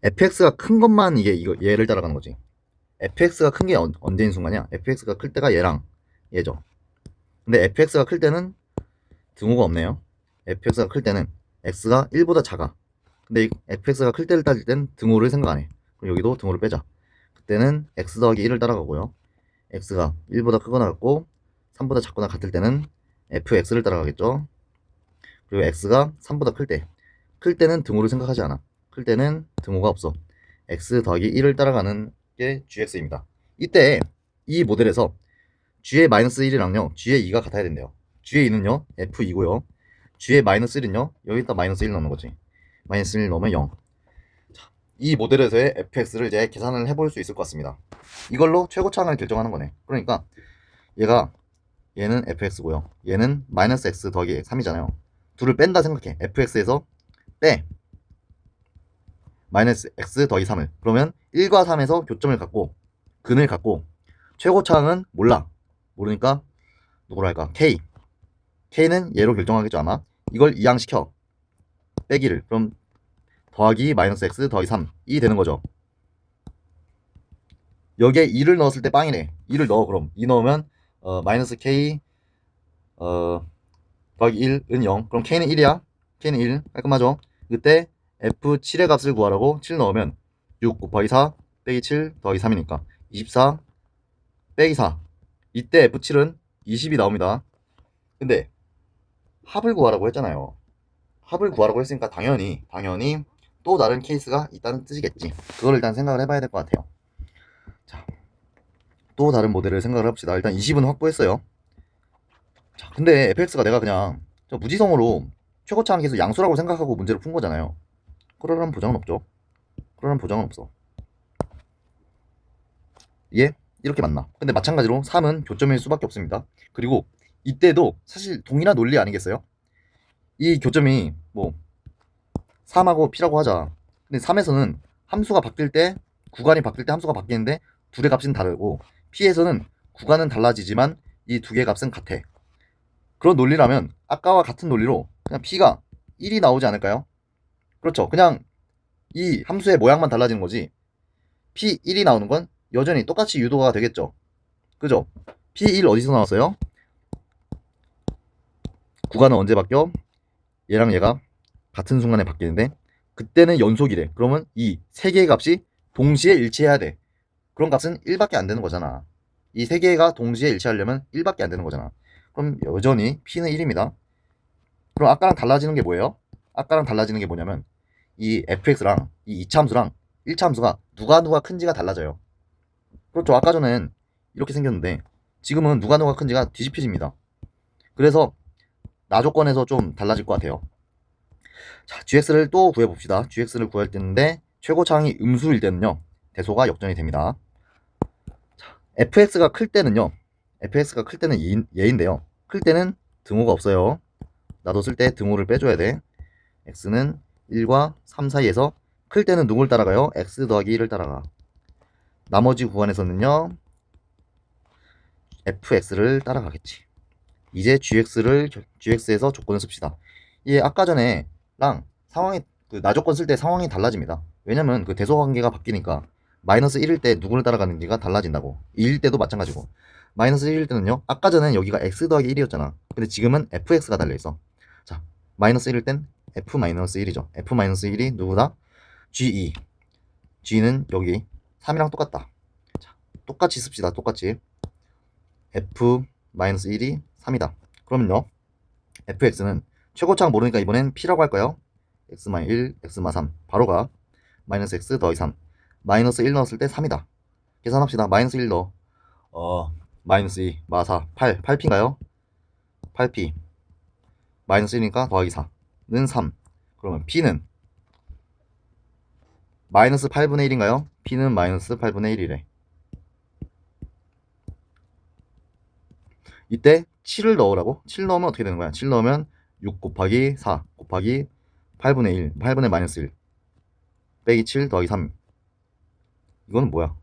fx가 큰 것만 이거 얘를 따라가는 거지. fx가 큰 게 언제인 순간이야? fx가 클 때가 얘랑 얘죠. 근데 fx가 클 때는 등호가 없네요. fx가 클 때는 x가 1보다 작아. 근데 fx가 클 때를 따질 땐 등호를 생각 안 해. 그럼 여기도 등호를 빼자. 그때는 x 더하기 1을 따라가고요. x가 1보다 크거나 같고 3보다 작거나 같을 때는 fx를 따라가겠죠. 그리고 x가 3보다 클 때는 등호를 생각하지 않아. 클 때는 등호가 없어. x 더하기 1을 따라가는 게 gx입니다. 이때 이 모델에서 g의 마이너스 1이랑요 g의 2가 같아야 된대요. g의 2는요 f2고요. g의 마이너스 1은요 여기다 마이너스 1 넣는 거지. 마이너스 1 넣으면 0. 자, 이 모델에서의 fx를 이제 계산을 해볼 수 있을 것 같습니다. 이걸로 최고차항을 결정하는 거네. 그러니까 얘는 fx고요. 얘는 마이너스 x 더하기 3이잖아요. 둘을 뺀다 생각해. fx에서 빼 마이너스 x 더하기 3을. 그러면 1과 3에서 교점을 갖고 근을 갖고 최고차항은 모르니까 누구로 할까? k는 얘로 결정하겠죠 아마. 이걸 이항시켜 빼기를. 그럼 더하기 마이너스 x 더하기 3이 되는 거죠. 여기에 2를 넣었을 때 빵이네. 2를 넣어. 그럼 2 넣으면 마이너스 k 더하기 1은 0. 그럼 k는 1이야. k는 1. 깔끔하죠. 그때 f7의 값을 구하라고 7 넣으면 6 곱하기 4 빼기 7 더하기 3이니까 24 빼기 4. 이때 f7은 20이 나옵니다. 근데 합을 구하라고 했잖아요. 합을 구하라고 했으니까 당연히 또 다른 케이스가 있다는 뜻이겠지. 그걸 일단 생각을 해봐야 될 것 같아요. 자, 또 다른 모델을 생각을 해봅시다. 일단 20은 확보했어요. 자, 근데 fx가 내가 그냥 저 무지성으로 최고차항 계수 양수라고 생각하고 문제를 푼 거잖아요. 그러라는 보장은 없죠. 그러라는 보장은 없어. 이게 이렇게 맞나? 근데 마찬가지로 3은 교점일 수밖에 없습니다. 그리고 이때도 사실 동일한 논리 아니겠어요? 이 교점이 뭐 3하고 p라고 하자. 근데 3에서는 함수가 바뀔 때 구간이 바뀔 때 함수가 바뀌는데 둘의 값은 다르고 p에서는 구간은 달라지지만 이 두 개의 값은 같아. 그런 논리라면 아까와 같은 논리로 그냥 p가 1이 나오지 않을까요? 그렇죠. 그냥 이 함수의 모양만 달라지는 거지 p1이 나오는 건 여전히 똑같이 유도가 되겠죠. 그죠? p1 어디서 나왔어요? 구간은 언제 바뀌어? 얘랑 얘가 같은 순간에 바뀌는데 그때는 연속이래. 그러면 이 세 개의 값이 동시에 일치해야 돼. 그런 값은 1밖에 안 되는 거잖아. 이 세 개가 동시에 일치하려면 1밖에 안 되는 거잖아. 그럼 여전히 p는 1입니다. 그럼 아까랑 달라지는 게 뭐예요? 아까랑 달라지는 게 뭐냐면 이 fx랑 이 2차 함수랑 1차 함수가 누가 큰지가 달라져요. 그렇죠. 아까 전엔 이렇게 생겼는데 지금은 누가 큰지가 뒤집혀집니다. 그래서 나조건에서 좀 달라질 것 같아요. 자, gx를 또 구해봅시다. gx를 구할 때인데 최고차항이 음수일 때는요 대소가 역전이 됩니다. 자, fx가 클 때는요 얘인데요 클 때는 등호가 없어요. 나도 쓸 때 등호를 빼줘야 돼. x는 1과 3 사이에서 클 때는 누굴 따라가요? x 더하기 1을 따라가. 나머지 구간에서는요 fx를 따라가겠지. 이제 gx에서 조건을 씁시다. 이 아까 전에랑 상황이 그 나조건 쓸 때 상황이 달라집니다. 왜냐면 그 대소 관계가 바뀌니까 마이너스 1일 때 누구를 따라가는지가 달라진다고. 2일 때도 마찬가지고. 마이너스 1일 때는요 아까 전엔 여기가 x 더하기 1이었잖아. 근데 지금은 fx가 달려있어. 자, 마이너스 1일 땐 f-1이죠. f-1이 누구다? g2. g는 여기 3이랑 똑같다. 자, 똑같이 씁시다. 똑같이 f-1이 3이다. 그러면요 fx는 최고차항 모르니까 이번엔 p라고 할까요? x-1, x-3 바로가 마이너스 x 더하기 3 마이너스 1 넣었을 때 3이다. 계산합시다. 마이너스 1 넣어. 마이너스 2, 마 4, 8p인가요? 8p. 마이너스 1이니까 더하기 4는 3. 그러면 p는 마이너스 8분의 1인가요? p는 마이너스 8분의 1이래. 이때 7을 넣으라고? 7 넣으면 어떻게 되는 거야? 7 넣으면 6 곱하기 4 곱하기 8분의 1, 8분의 마이너스 1 빼기 7 더하기 3. 이거는 뭐야?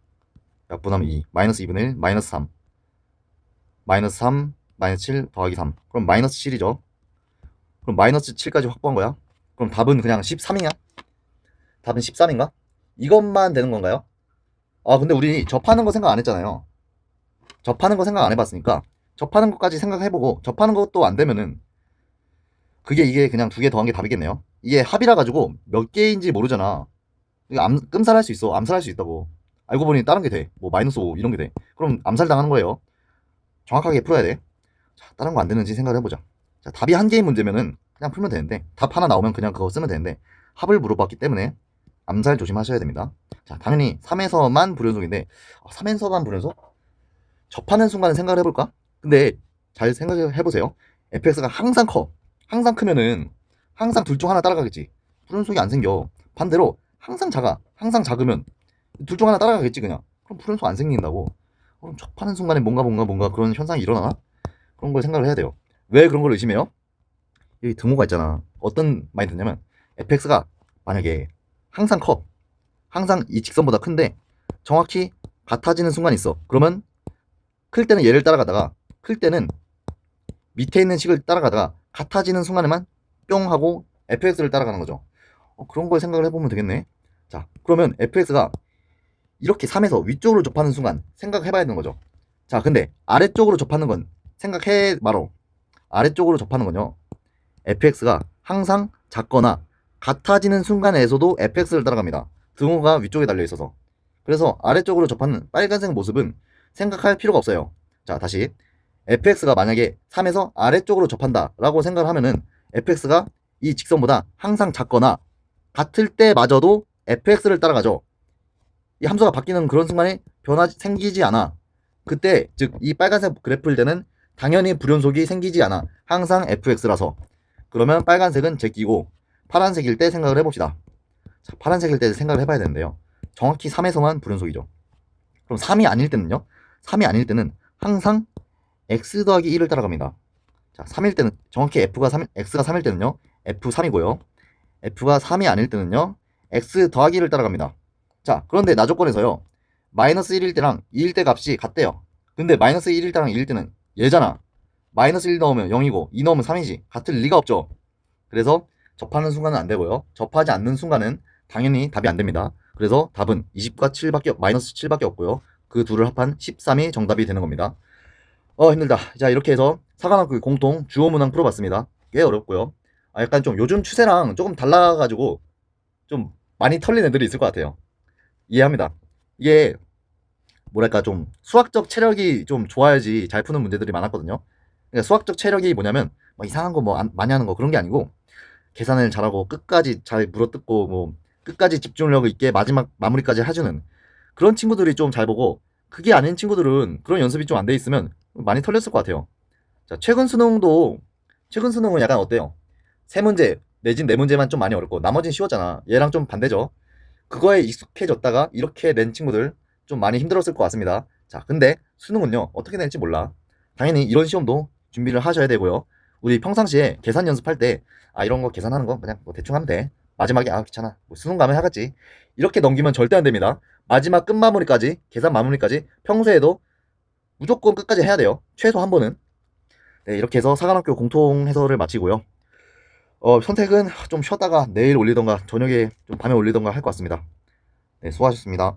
약분하면 2, 마이너스 2분의 1, 마이너스 3 마이너스 3, 마이너스 7 더하기 3. 그럼 마이너스 7이죠. 그럼 마이너스 7까지 확보한 거야. 그럼 답은 그냥 13이냐? 답은 13인가? 이것만 되는 건가요? 근데 우리 접하는 거 생각 안 했잖아요. 접하는 거 생각 안 해봤으니까 접하는 것까지 생각해보고 접하는 것도 안 되면은 이게 그냥 2개 더한 게 답이겠네요. 이게 합이라 가지고 몇 개인지 모르잖아. 이거 끔살할 수 있어. 암살할 수 있다고. 알고 보니 다른 게 돼. 뭐 마이너스 5 이런 게 돼. 그럼 암살 당하는 거예요. 정확하게 풀어야 돼. 자, 다른 거 안 되는지 생각을 해보자. 자, 답이 한 개인 문제면은 그냥 풀면 되는데 답 하나 나오면 그냥 그거 쓰면 되는데 합을 물어봤기 때문에 암살 조심하셔야 됩니다. 자, 당연히 3에서만 불연속인데 3에서만 불연속? 접하는 순간에 생각을 해볼까? 근데 잘 생각해보세요. fx가 항상 커. 항상 크면은 항상 둘 중 하나 따라가겠지. 불연속이 안 생겨. 반대로 항상 작아. 항상 작으면 둘 중 하나 따라가겠지 그냥. 그럼 불연속 안 생긴다고. 그럼 접하는 순간에 뭔가 그런 현상이 일어나나? 그런 걸 생각을 해야 돼요. 왜 그런 걸 의심해요? 여기 등호가 있잖아. 어떤 말이 듣냐면 fx가 만약에 항상 커. 항상 이 직선보다 큰데 정확히 같아지는 순간이 있어. 그러면 클 때는 얘를 따라가다가 클 때는 밑에 있는 식을 따라가다가 같아지는 순간에만 뿅 하고 fx를 따라가는 거죠. 그런 걸 생각을 해보면 되겠네. 자, 그러면 fx가 이렇게 3에서 위쪽으로 접하는 순간 생각해봐야 되는 거죠. 자, 근데 아래쪽으로 접하는 건 생각해 말어. 아래쪽으로 접하는 건요. fx가 항상 작거나 같아지는 순간에서도 fx를 따라갑니다. 등호가 위쪽에 달려 있어서. 그래서 아래쪽으로 접하는 빨간색 모습은 생각할 필요가 없어요. 자, 다시 fx가 만약에 3에서 아래쪽으로 접한다 라고 생각을 하면은 fx가 이 직선보다 항상 작거나 같을 때마저도 fx를 따라가죠. 이 함수가 바뀌는 그런 순간에 변화 생기지 않아. 그때 즉 이 빨간색 그래프일 때는 당연히 불연속이 생기지 않아. 항상 fx라서. 그러면 빨간색은 제끼고 파란색일 때 생각을 해봅시다. 자, 파란색일 때 생각을 해봐야 되는데요. 정확히 3에서만 불연속이죠. 그럼 3이 아닐 때는요? 3이 아닐 때는 항상 x 더하기 1을 따라갑니다. 자, 3일 때는 정확히 x가 3일 때는요. f3이고요. f가 3이 아닐 때는요. x 더하기 1을 따라갑니다. 자, 그런데 나조건에서요. 마이너스 1일 때랑 2일 때 값이 같대요. 근데 마이너스 1일 때랑 2일 때는 얘잖아. 마이너스 1 넣으면 0이고 2 넣으면 3이지. 같을 리가 없죠. 그래서 접하는 순간은 안 되고요. 접하지 않는 순간은 당연히 답이 안 됩니다. 그래서 답은 20과 7밖에 마이너스 7밖에 없고요. 그 둘을 합한 13이 정답이 되는 겁니다. 힘들다. 자, 이렇게 해서 사관학교 공통 주어 문항 풀어봤습니다. 꽤 어렵고요. 약간 좀 요즘 추세랑 조금 달라가지고 좀 많이 털린 애들이 있을 것 같아요. 이해합니다. 이게 뭐랄까 좀 수학적 체력이 좀 좋아야지 잘 푸는 문제들이 많았거든요. 그러니까 수학적 체력이 뭐냐면 뭐 이상한 거 뭐 많이 하는 거 그런 게 아니고 계산을 잘하고 끝까지 잘 물어뜯고 뭐 끝까지 집중력을 있게 마지막 마무리까지 해주는 그런 친구들이 좀 잘 보고 그게 아닌 친구들은 그런 연습이 좀 안 돼 있으면 많이 털렸을 것 같아요. 자, 최근 수능은 약간 어때요? 세 문제 내진 네 문제만 좀 많이 어렵고 나머지는 쉬웠잖아. 얘랑 좀 반대죠. 그거에 익숙해졌다가 이렇게 낸 친구들 좀 많이 힘들었을 것 같습니다. 자, 근데 수능은요 어떻게 낼지 몰라. 당연히 이런 시험도 준비를 하셔야 되고요. 우리 평상시에 계산 연습할 때 이런 거 계산하는 거 그냥 뭐 대충 하면 돼. 마지막에 귀찮아. 뭐 수능 가면 하겠지. 이렇게 넘기면 절대 안 됩니다. 마지막 끝마무리까지 계산 마무리까지 평소에도 무조건 끝까지 해야 돼요. 최소 한 번은. 네, 이렇게 해서 사관학교 공통 해설을 마치고요. 선택은 좀 쉬었다가 내일 올리던가 저녁에 좀 밤에 올리던가 할 것 같습니다. 네, 수고하셨습니다.